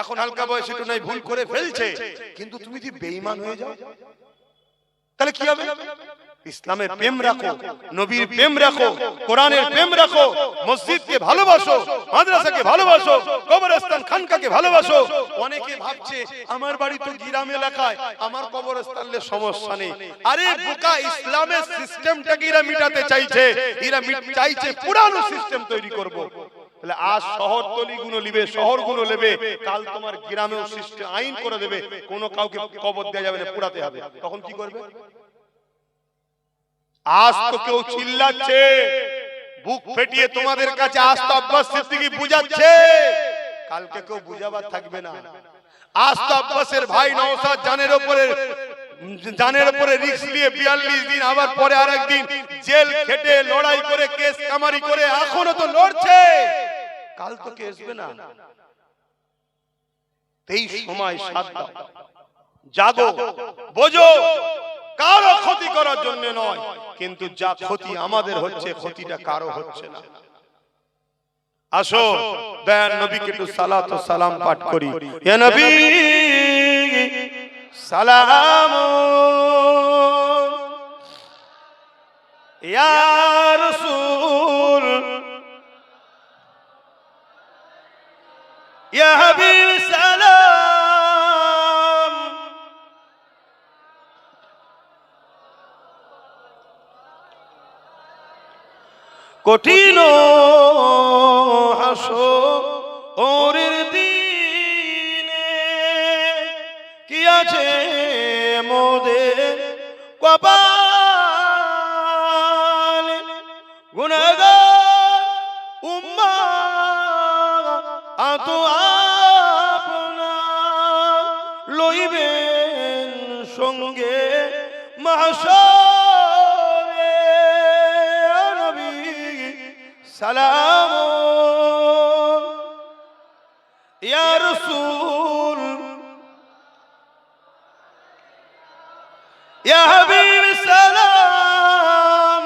Speaker 2: এখন হালকা বয়সে তো নাই, ভুল করে ফেলছে, কিন্তু তুমি যদি বেঈমান হয়ে যাও তাহলে কি হবে? ইসলামের প্রেম রাখো, নবীর প্রেম রাখো, কোরআনের প্রেম রাখো, মসজিদকে ভালোবাসো, মাদ্রাসাকে ভালোবাসো, কবরস্থান খানকাকে ভালোবাসো। অনেকে ভাবছে আমার বাড়ি তো গ্রাম এলাকায়, আমার কবরস্থানে সমস্যা নেই। আরে বোকা, ইসলামের সিস্টেমটাকে এরা মিটাতে চাইছে, এরা চাইছে পুরানো সিস্টেম তৈরি করব। তাহলে আজ শহর তলিগুলো নেবে, শহরগুলো নেবে, কাল তোমার গ্রামেও সিস্টেম আইন করে দেবে, কোনো কাউকে কবর দেওয়া যাবে না, পুরাতে হবে। তখন কি করবে? আজ তো কেউ চিল্লাচ্ছে, বুক ফেটিয়ে তোমাদের কাছে, আজ তো আব্বাস সিদ্দিকী বুঝাচ্ছে, কালকে কেউ বুঝাবার থাকবে না। আজ তো আব্বাসের ভাই নওশাদ জানের উপরে রিস্ক নিয়ে 42 দিন, আবার পরে আরেকদিন জেল খেটে লড়াই করে কেস কামারি করে এখনো তো লড়ছে, কাল তো কে আসবে না। এই সময় সাথ দাও, জাগো, বোঝো, কারো ক্ষতি করার জন্য নয়, কিন্তু যা ক্ষতি আমাদের হচ্ছে, ক্ষতিটা কারো হচ্ছে না। আসো দয়ার নবীকে একটু সালাত ও সালাম পাঠ করি। ইয়া নবী সালাম, ইয়া রাসূল, ইয়া হাবিব সালাম। কঠিন হাসরের দিনে কি আছে মোদের কপালে, গুনাহগার উম্মাহ আত আপনা লইবেন সঙ্গে মাহশরে। নবী সালাম, ইয়া রাসূল, ইয়া হাবিব সালাম।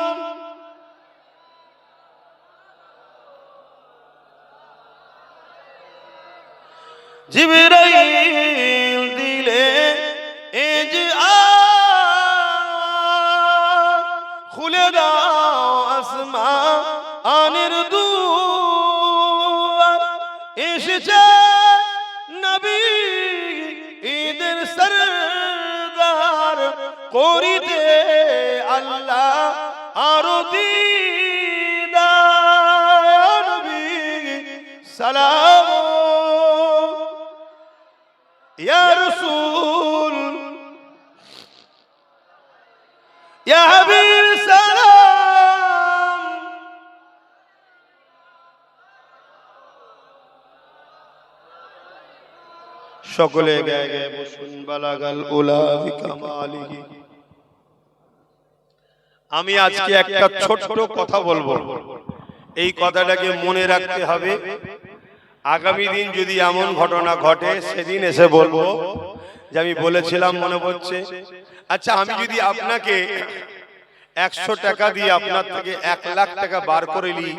Speaker 2: জিবরাইল দিলে খুলে দাও আসমানের দুয়ার, এসেছে নবী ঈদের সরদার, করিতে আল্লাহ আরো দিদার। নবী সালাম, ইয়া রাসূল, ইয়া হাবিব সালাম। সকলে গায়ে গায়ে বসুন। বালাগাল উলা বিকামালিহি। আমি আজকে একটা ছোট্ট কথা বলবো, এই কথাটাকে মনে রাখতে হবে।
Speaker 1: আগামী দিন যদি এমন ঘটনা ঘটে সেদিন এসে বলবো যে আমি বলেছিলাম মনে পড়ছে। আচ্ছা, আমি যদি আপনাকে 100 টাকা দিয়ে আপনার থেকে 1 লাখ টাকা বার করে নিই,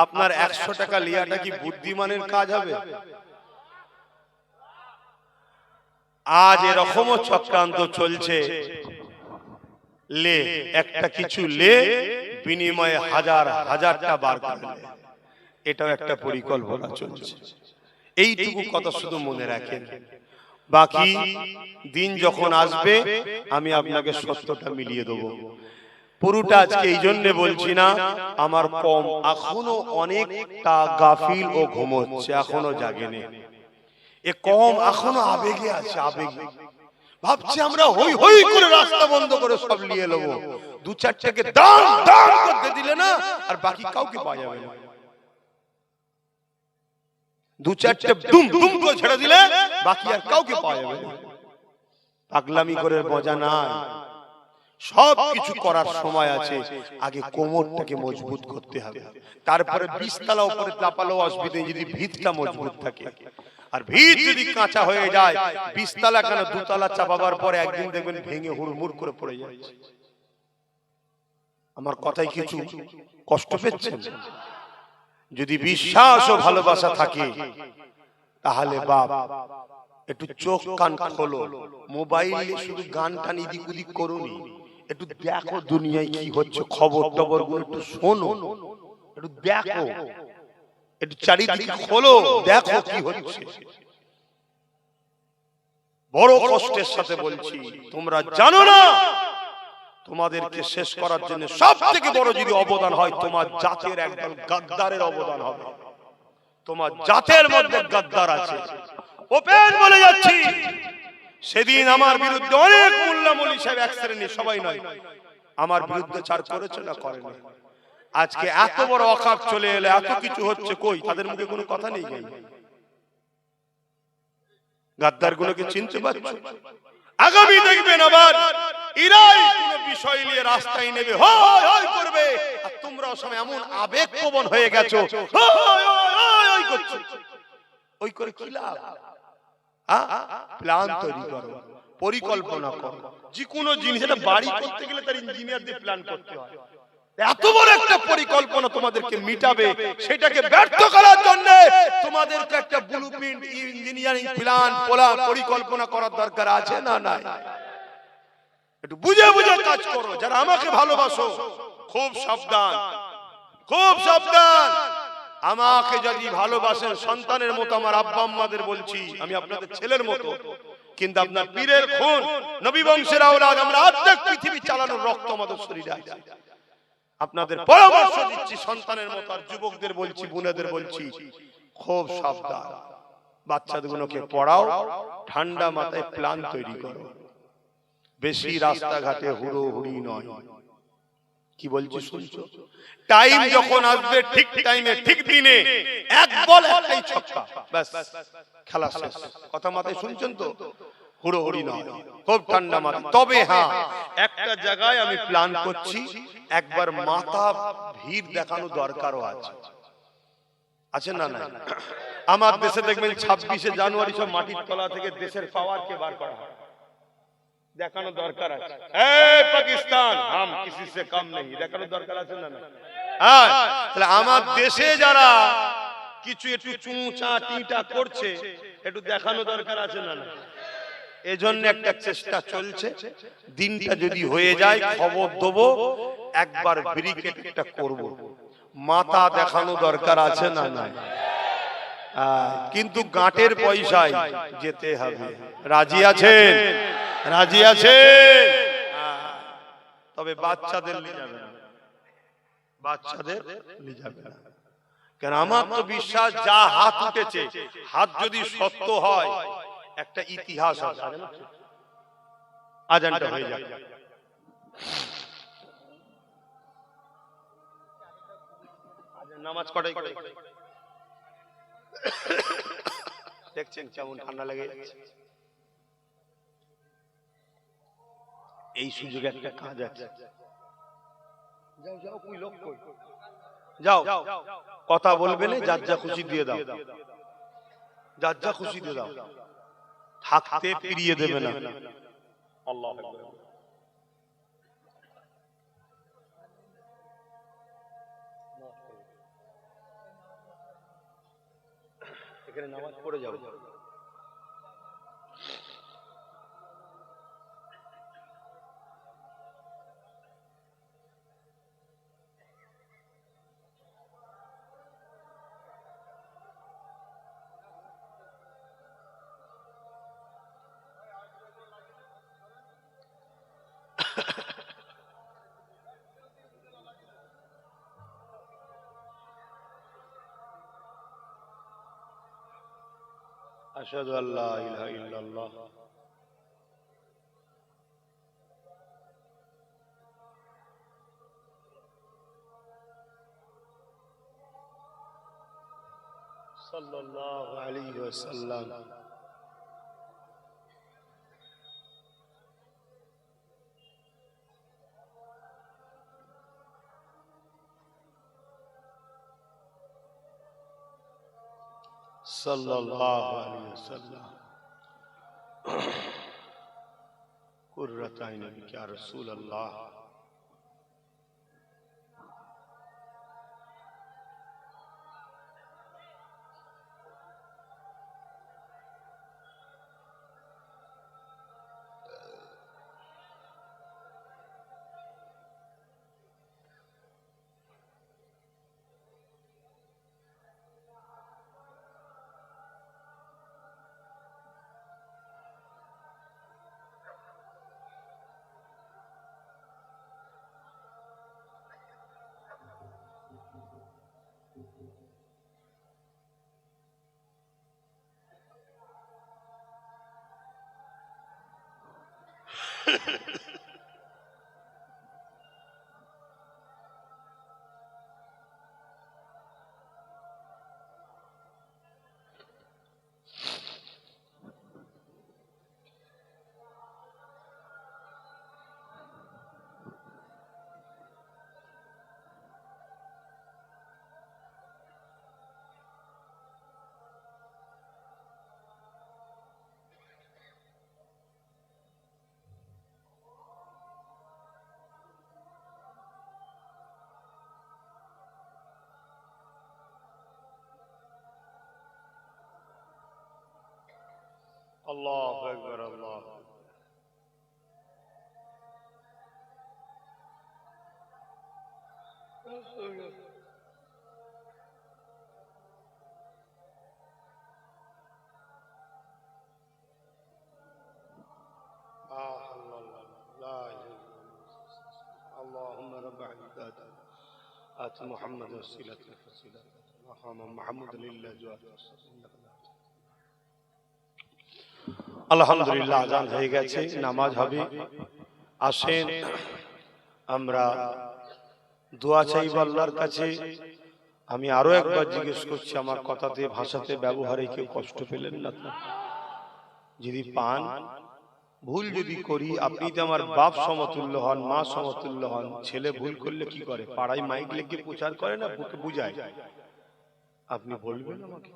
Speaker 1: আপনার 100 টাকা লিয়াটা কি বুদ্ধিমানের কাজ হবে? আজ এরকমও চক্রান্ত চলছে, লে একটা কিছু লে বিনিময়ে হাজার হাজারটা বার করে লে। এটাও একটা পরিকল্পনা চলছে। এইটুকু কথা শুধু মনে রাখেন, বাকি দিন যখন আসবে আমি আপনাকে সত্যটা মিলিয়ে দেবো। পুরোটা আজকে এই জন্য বলছি না, আমার কম এখনো অনেকটা গাফিল ও ঘুমোচ্ছে, এখনো জাগেনি। এ কম এখনো আবেগে আছে, আবেগে ভাবছি আমরা হই হই করে রাস্তা বন্ধ করে সব নিয়ে নেবো। 2-4টাকে দান দান করতে দিলে না আর বাকি কাউকে পাওয়া যাবে না। 2-4টে দুম দুম করে ছেড়ে দিলে বাকি আর কাউকে পাওয়া যাবে না। পাগলামি করে মজা নাই। সব কিছু করার সময় আছে, আগে কোমরটাকে মজবুত করতে হবে, তারপরে 20 তলা উপরে লাপালো অসুবিধা যদি ভিতটা মজবুত থাকে। আর ভিত যদি কাঁচা হয়ে যায়, 20 তলা কেন 2 তলা চাপাবার পরে একদিন দেখবেন ভেঙে হুড়মুড় করে পড়ে যাচ্ছে। আমার কথায় কিছু কষ্ট পেয়েছেন? যদি বিশ্বাস ও ভালোবাসা থাকে তাহলে বাপ একটু চোখ কান খোলো, মোবাইলে শুধু গান টান এদিক ওদিক করুনি, একটু দেখো দুনিয়ায় কি হচ্ছে, খবর টবর গুলো একটু শোনো, একটু দেখো, একটু চারিদিকে খোলো, দেখো কি হচ্ছে। বড় কষ্টের সাথে বলছি, তোমরা জানো না তোমাদেরকে শেষ করার জন্য সব থেকে বড় যদি অবদান হয়, তোমার জাতের একদল গাদ্দারের অবদান হবে। তোমার জাতের মধ্যে গাদ্দার আছে, ওপেন বলে যাচ্ছি। সেদিন আমার বিরুদ্ধে অনেক মোল্লা মৌলী সাহেব, এক শ্রেণী, সবাই নয়, আমার বিরুদ্ধে চার করেছে না করেনি। আজকে এত বড় অকাপ চলে এলে এত কিছু হচ্ছে, কই তাদের মুখে কোনো কথা নেই? গাদ্দার গুলোকে চিনতে পারছো? আগামী দেখবেন আবার এরাই কোন বিষয় নিয়ে রাস্তায় নেবে, হয় হয় করবে, আর তোমরাও সময় এমন আবেগপ্রবণ হয়ে গেছো, হয় হয় হয় করছো। ওই করে কি লাভ? প্ল্যান তৈরি করো, পরিকল্পনা করো। যে কোনো জিনিস, একটা বাড়ি করতে গেলে তার ইঞ্জিনিয়ার দিয়ে প্ল্যান করতে হয়। এত বড় একটা পরিকল্পনা তোমাদেরকে মিটাবে, সেটাকে ব্যর্থ করার জন্য তোমাদেরকে একটা ব্লুপ্রিন্ট, ইঞ্জিনিয়ারিং প্ল্যান, পরিকল্পনা করার দরকার আছে না? নাই? একটু বুঝে বুঝে কাজ করো। যারা আমাকে ভালোবাসো খুব সাবধান, খুব সাবধান। আমাকে যদি ভালোবাসেন সন্তানের মতো, আমার আব্বা আম্মাদের বলছি, আমি আপনাদের ছেলের মতো, কিন্তু আপনার পীরের খুন, নবী বংশের আওলাদ, আমরা অর্ধেক পৃথিবী চালানোর রক্ত আমাদের শরীরে আছে। আপনাদের পরামর্শ দিচ্ছি সন্তানের মতো, আর যুবকদের বলছি, বোনেদের বলছি, খুব সাবধান। বাচ্চাদেরকে পড়াও, ঠান্ডা মাথায় প্ল্যান তৈরি করো। বেশি রাস্তাঘাটে হুড়োহুড়ি নয়। কি বলছি শুনছো? টাইম যখন আসবে, ঠিক টাইমে ঠিক দিনে এক বল একটাই ছক্কা, ব্যাস খেলা শেষ। কথা মাথায় শুনছেন তো? হুড়োহুড়ি নয়, খুব ঠান্ডা মাথা। তবে হ্যাঁ, একটা জায়গায় আমি প্ল্যান করছি, একবার মাথা ভিড় দেখানো দরকারও আছে। আছে না? না, আমার দেশে দেখবেন 26শে জানুয়ারি সব মাটির তলা থেকে দেশের পাওয়ারকে বার করা হয়, দেখানো দরকার আছে। এই পাকিস্তান হাম কিসি সে কম নেই, দেখানো দরকার আছে না? না, তাহলে আমার দেশে যারা কিছু একটু চুঁচা টিটা করছে, একটু দেখানো দরকার আছে না? না, এজন্য একটা চেষ্টা চলছে। দিনটা যদি হয়ে যায় খবর দেবো, একবার ব্রিগেড একটা করব, মাথা দেখানো দরকার আছে না? না, কিন্তু গাঁটের পয়সায় যেতে হবে। রাজি আছেন? রাজি আছে? তবে বাচ্চাদের নিয়ে যাবে না, বাচ্চাদের নিয়ে যাবে না। কেন আমার তো বিশ্বাস, যা হাত উঠেছে, হাত যদি সত্য হয়, একটা ইতিহাস আছে। আজানটা হয়ে যাবে। নামাজ কটাই করে? দেখছেন কেমন ঠান্ডা লেগে যাচ্ছে। এই সুযোগে একটা কাজ আছে, যাও যাও, কই লোক কই, যাও, কথা বলবে না, যার যা খুশি দিয়ে দাও।
Speaker 2: যার যা খুশি দিয়ে দাও, থাকতে ফিরিয়ে দেবে না। আল্লাহু আকবার। এখানে নামাজ পড়ে যাও। আশহাদু আল্লা ইলাহা ইল্লাল্লাহ সাল্লাল্লাহু আলাইহি ওয়াসাল্লাম। সাল্লাল্লাহু আলাইহি ওয়াসাল্লাম। কুররাত আইনি বিকা ইয়া রাসূলুল্লাহ। আল্লাহু আকবার, আল্লাহু আকবার। اللهم رب العباد آت محمد وسيلة الفصيلة مقام محمود لله جواد আলহামদুলিল্লাহ। আজান হয়ে গেছে, নামাজ হবে। আসেন আমরা দোয়া চাইব আল্লাহর কাছে। আমি আরো একবার জিজ্ঞেস করছি, আমার কথাতে ভাষাতে ব্যবহারে কেউ কষ্ট পেলেন না তো? যদি পান, ভুল যদি করি, আপনি তো আমার বাপ সমতুল্য হন, মা সমতুল্য হন। ছেলে ভুল করলে কি করে? পাড়ায় মাইক লেগে প্রচার করে না, বুকে বুঝায়। আপনি বলবেন আমাকে,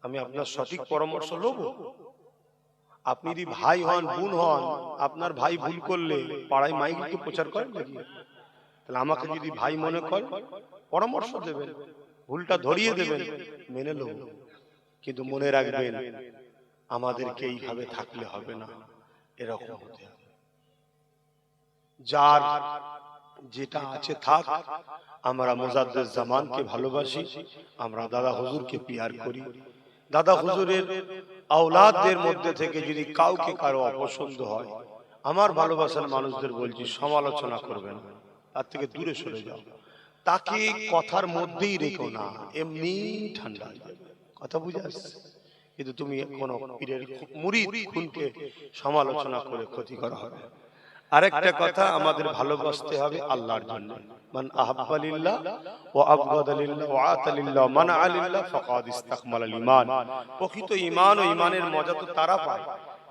Speaker 2: আমি আপনার সঠিক পরামর্শ নেব। আপনি যদি ভাই হন, বোন হন, আপনার ভাই ভুল করলে পাড়ায় মাইক লেগে প্রচার করেন নাকি? তাহলে আমাকে যদি ভাই মনে করেন, পরামর্শ দেবেন, ভুলটা ধরিয়ে দেবেন, মেনে নেব। কিন্তু মনে রাখবেন, আমাদেরকে এইভাবে থাকলে হবে না, এরকম হতে হবে। যার যেটা আছে থাক। আমরা মুজাদ্দেদ জামানকে ভালোবাসি, আমরা দাদা হুজুরকে পিয়ার করি। দাদা হুজুরের আওলাদদের মধ্যে থেকে যদি কাউকে কারো অপছন্দ হয়, আমার ভালোবাসার মানুষদের বলছি, সমালোচনা করবেন, তার থেকে দূরে সরে যাও। তাকে কথার মধ্যেই রেখো না, এমনি ঠান্ডা হয়ে যাবে। কথা বুঝে আসছে? কিন্তু তুমি কোন পীরের মুরিদ খুনকে সমালোচনা করে ক্ষতি করা হবে। আরেকটা কথা, আমাদের ভালোবাসতে হবে আল্লাহর জন্য। মান আহাব্বা লিল্লাহ ওয়া আবগাদা লিল্লাহ ওয়া আতা লিল্লাহ মান আলিল্লাহ ফাকাদ ইসতাকমালাল ঈমান। প্রকৃত ঈমান ও ঈমানের মজা তো তারা পায়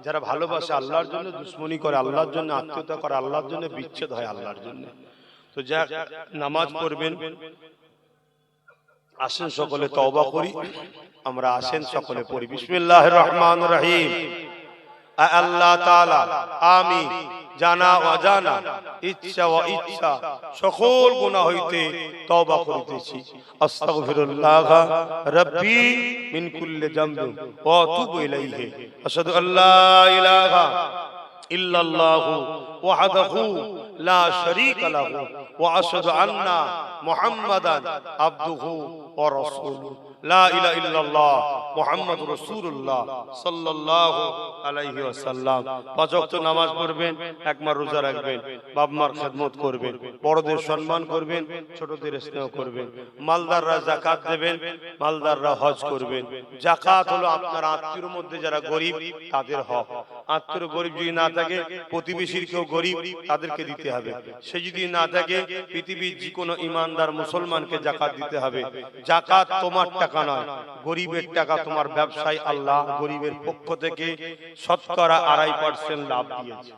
Speaker 2: যারা ভালোবাসে আল্লাহর জন্য, দুশমনি করে আল্লাহর জন্য, আত্মীয়তা করে আল্লাহর জন্য, বিচ্ছেদ হয় আল্লাহর জন্য। তো যা নামাজ পড়বেন, আসেন সকলে তওবা করি, আমরা আসেন সকলে পড়ি বিসমিল্লাহির রহমানির রহিম। আল্লাহ তাআলা আমি জানা অজানা ইচ্ছা ও ইচ্ছা সকল গুনাহ হইতে তওবা করিতেছি। আস্তাগফিরুল্লাহ রাব্বি মিন কুল্লি যামবিন ওয়া আতুবু ইলাইহি। আশহাদু আল্লা ইলাহা ইল্লাল্লাহু ওয়াহদাহু লা শারীকা লাহু ওয়া আশহাদু আন্না মুহাম্মাদান আবদুহু ওয়া রাসূলুহু। লা ইলাহা ইল্লাল্লাহ মুহাম্মাদুর রাসূলুল্লাহ সাল্লাল্লাহু আলাইহি ওয়াসাল্লাম। পাঁচ ওয়াক্ত নামাজ পড়বেন, একবার রোজা রাখবেন, বাপ মার খেদমত করবেন, বড়দের সম্মান করবেন, ছোটদের স্নেহ করবেন, মালদাররা যাকাত দেবেন, মালদাররা হজ করবেন। যাকাত হলো আপনার আত্মীয়র মধ্যে যারা গরিব তাদের হক। আত্মীয় গরিব যদি না থাকে, প্রতিবেশীর কেউ গরিব তাদেরকে দিতে হবে। সে যদি না থাকে, পৃথিবীর যে কোনো ইমানদার মুসলমানকে যাকাত দিতে হবে। যাকাত তোমার টাকা নয়, গরিবের টাকা। তোমার ব্যবসায় আল্লাহ গরিবের পক্ষ থেকে শতকরা 2.5% লাভ দিয়েছে।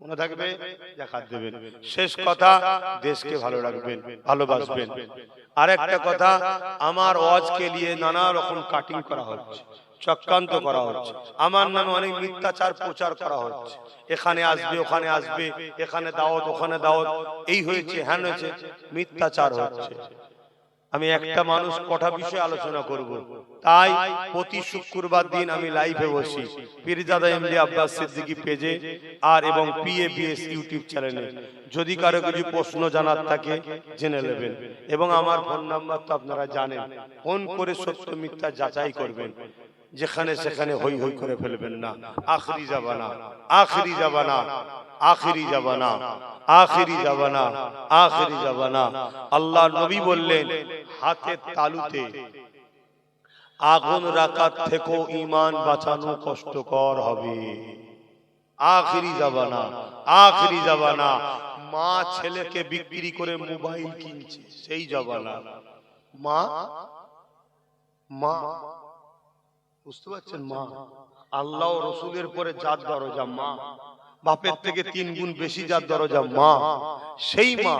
Speaker 2: মনে থাকবে, যাকাত দেবেন। শেষ কথা, দেশকে ভালো রাখবেন, ভালোবাসবেন। আরেকটা কথা, আমার ওয়াজকে নিয়ে নানা রকম কাটিং করা হচ্ছে, চক্রান্ত করা হচ্ছে, আমার নামে অনেক মিথ্যাচার প্রচার করা হচ্ছে। এখানে আসবে, ওখানে আসবে, এখানে দাওয়াত, ওখানে দাওয়াত, এই হয়েছে, হ্যান হয়েছে, মিথ্যাচার হচ্ছে। আমি একটা মানুষ কটা বিষয়ে আলোচনা করব, তাই প্রতি শুক্রবার দিন আমি লাইভে বসি পীরজাদা এমডি আব্বাস সিদ্দিকী পেজে আর এবং পিএবিএস ইউটিউব চ্যানেলে। যদি কারো কিছু প্রশ্ন জানার থাকে জেনে নেবেন, এবং আমার ফোন নাম্বার তো আপনারা জানেন। ফোন করে সত্য মিথ্যা যাচাই করবেন, যেখানে সেখানে হই হই করে ফেলবেন না। আখরি জামানা, আখরি জামানা, আখরি জামানা, আখরি জামানা, আখরি জামানা। আল্লাহ নবী বললেন, হাতের তালুতে আগুন রাখার থেকেও ঈমান বাঁচানো কষ্টকর হবে। আখরি জামানা, আখরি জামানা। মা ছেলেকে বিক্রি করে মোবাইল কিনছে, সেই জামানা। মা মা বুঝতে পারছেন, মা আল্লাহ ও রসুলের পরে যার দরজা মা, বাপের থেকে 3 গুণ বেশি যার দরজা মা, সেই মা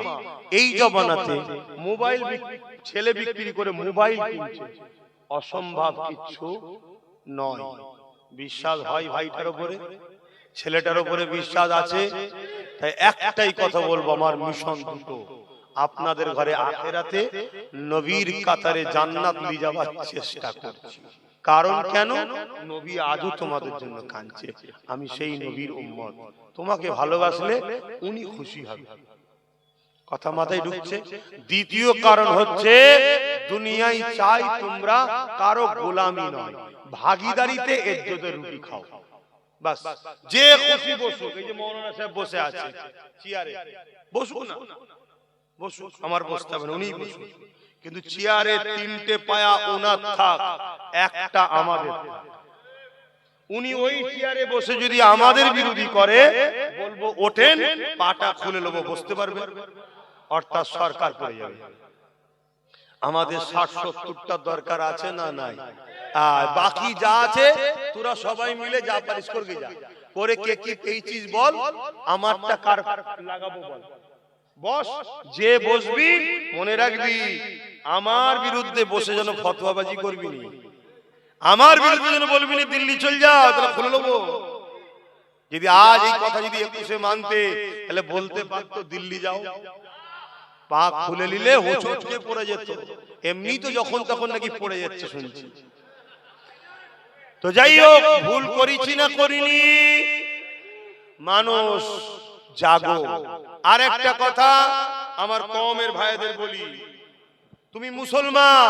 Speaker 2: এই জমানাতে মোবাইল ছেলে বিক্রি করে মোবাইল কিনছে, অসম্ভব কিছু নয়। বিশ্বাস হয় ভাইটার উপরে, ছেলেটার উপরে বিশ্বাস আছে। তাই একটাই কথা বলবো, আমার মিশন দুটো। আপনাদের ঘরে আখিরাতে নবীর কাতারে জান্নাত নিয়ে যাওয়ার চেষ্টা করছি। কারণ কেন? নবী আজও তোমাদের জন্য কাঁদছে। আমি সেই নবীর উম্মত। তোমাকে ভালোবাসলে উনি খুশি হবে। কথা মাথায় ঢুকছে? দ্বিতীয় কারণ হচ্ছে, দুনিয়ায় চাই তোমরা কারো গোলামি নয়, ভাগীদারিতে ইজ্জতের রুটি খাও। বাস, যে খুশি বসুক। এই যে মৌলানা সাহেব বসে আছে চেয়ারে, বসুক না, বসুক, আমার বসতে হবে না, উনি বসুক। কিন্তু চেয়ারে 3টে পায়া ওনার থাক, একটা আমাদের। উনি ওই চেয়ারে বসে যদি আমাদের বিরোধী করে, বলবো ওঠেন, পাটা খুলে নেবো, বসতে পারবে? অর্থাৎ সরকার পড়ে যাবে। আমাদের 60-70টা দরকার আছে না নাই? আর বাকি যা আছে তোরা সবাই মিলে যা পারিস করবি, যা করে কে কি পেয়েছিস বল, আমারটা কার লাগাবো বল। বস, যে বসবি মনে রাখবি, আমার বিরুদ্ধে বসে যেন ফতোয়াবাজি করবি নি, আমার বিরুদ্ধে যেন বলবি না দিল্লি চল যা, তাহলে খুলে নেবো। যদি আজ এই কথা যদি 21-এ মানতে, তাহলে বলতে পারতো দিল্লি যাও, পা খুলে নিলে হোঁচটকে পড়ে যেত। এমনি তো যখন তখন নাকি পড়ে যাচ্ছে শুনছি। তো যাই হোক, ভুল করেছি না করিনি, মানুষ জাগো। আর একটা কথা আমার কওমের ভাইদের বলি, তুমি মুসলমান,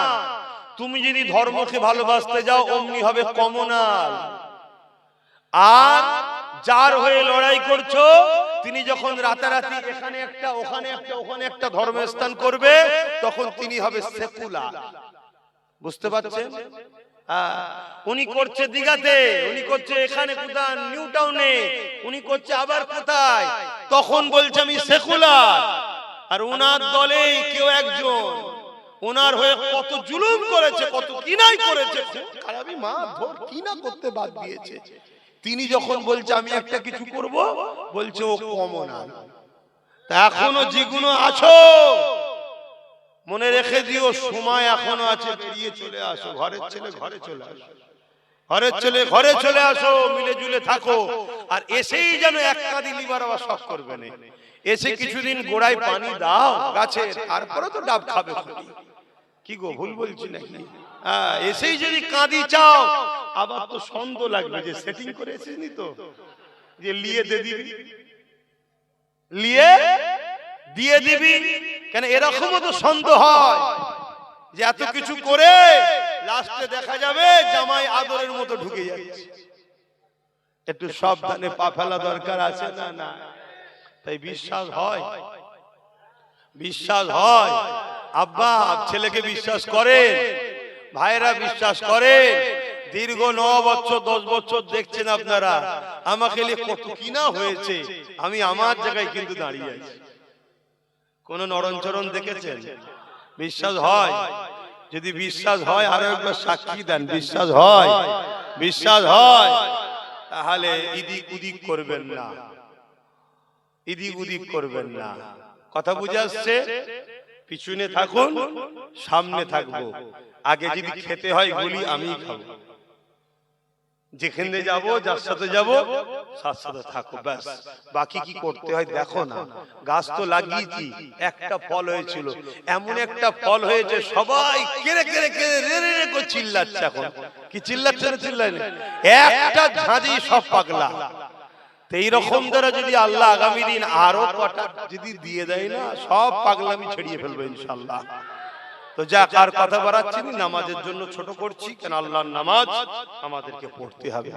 Speaker 2: তুমি যদি ধর্মকে ভালোবাসতে যাও অমনি হবে কমনাল। আর যার হয়ে লড়াই করছো, তিনি যখন রাতারাতি এখানে একটা, ওখানে একটা, ওখানে একটা ধর্মস্থান করবে, তখন তিনি হবে সেকুলার। বুঝতে পারছেন? উনি করছে দিঘাতে, উনি করছে এখানে কোথায় নিউ টাউনে, উনি করছে আবার কোথায়, তখন বলছে আমি সেকুলার। আর উনার দলে কেউ একজন ওনার হয়ে কত জুলুম করেছে, কত কিনাই করেছে, খারাপই মা ধর কিনা করতে বাদ দিয়েছে। তিনি যখন বলছে আমি একটা কিছু করব, বলছে ও কমনাল। তা এখনো যেগুলো আছো মনে রেখে দিও, সময় এখনো আছে, বেরিয়ে চলে আসো। ঘরের ছেলে ঘরে চলে আসো, ঘরের ছেলে ঘরে চলে আসো, মিলে জুলে থাকো। আর এসেই যেন এক কাঁদি লিবার আবার শখ করবে না। এসে কিছুদিন গোড়ায় পানি দাও গাছে, তারপরে তো ডাব খাবে। কি গো, ভুল বলছি নাকি? হ্যাঁ, এসেই যদি কাঁদি চাও, আবার তো সন্দেহ লাগবে যে সেটিং করে এসেছিস তো, যে লিয়ে দে দিবি, লিয়ে দিয়ে দিবি। কেন এরকমও তো সন্দেহ হয় যে এত কিছু করে লাস্টে দেখা যাবে জামাই আদরের মতো ঢুকে যাচ্ছে। একটু সাবধানে পা ফেলা দরকার আছে না? না, তাই বিশ্বাস হয়, বিশ্বাস হয়। আব্বা ছেলেকে বিশ্বাস করে, ভাইরা বিশ্বাস করে। দীর্ঘ 9 বছর 10 বছর দেখছেন আপনারা, আমাকে নিয়ে কত কিনা হয়েছে, আমি আমার জায়গায় কিন্তু দাঁড়িয়ে আছি। কোন নরণচরণ দেখেছেন? বিশ্বাস হয়? যদি বিশ্বাস হয় আরো একবার সাক্ষী দেন। বিশ্বাস হয়? বিশ্বাস হয়? তাহলে ইদিক উদিক করবেন না, ইদিক উদিক করবেন না। কথা বুঝে আসছে? পিছনে থাকুন, সামনে থাকবো। আগে যদি খেতে হয় গুলি আমিই খাবো, যেখানে যাব যার সাথে যাব সাথে থাকো, ব্যাস। বাকি কি করতে হয় দেখো না। গাছ তো লাগিয়েছি, একটা ফল হয়েছিল, এমন একটা ফল হয়েছে সবাই কেড়ে কেড়ে কেড়ে রে রে রে করে চিল্লাচ্ছে। এখন কি চিল্লাচ্ছে না চিল্লায় না? একটা ঝাঁঝি সব পাগলা। তো এইরকম দ্বারা যদি আল্লাহ আগামী দিন আরো কটা যদি দিয়ে দেয় না, সব পাগলামি ছড়িয়ে ফেলবো ইনশাআল্লাহ। তো যা, কার কথা বাড়াচ্ছি না, নামাজের জন্য ছোট করছি, কেন আল্লাহর নামাজ আমাদেরকে পড়তে হবে।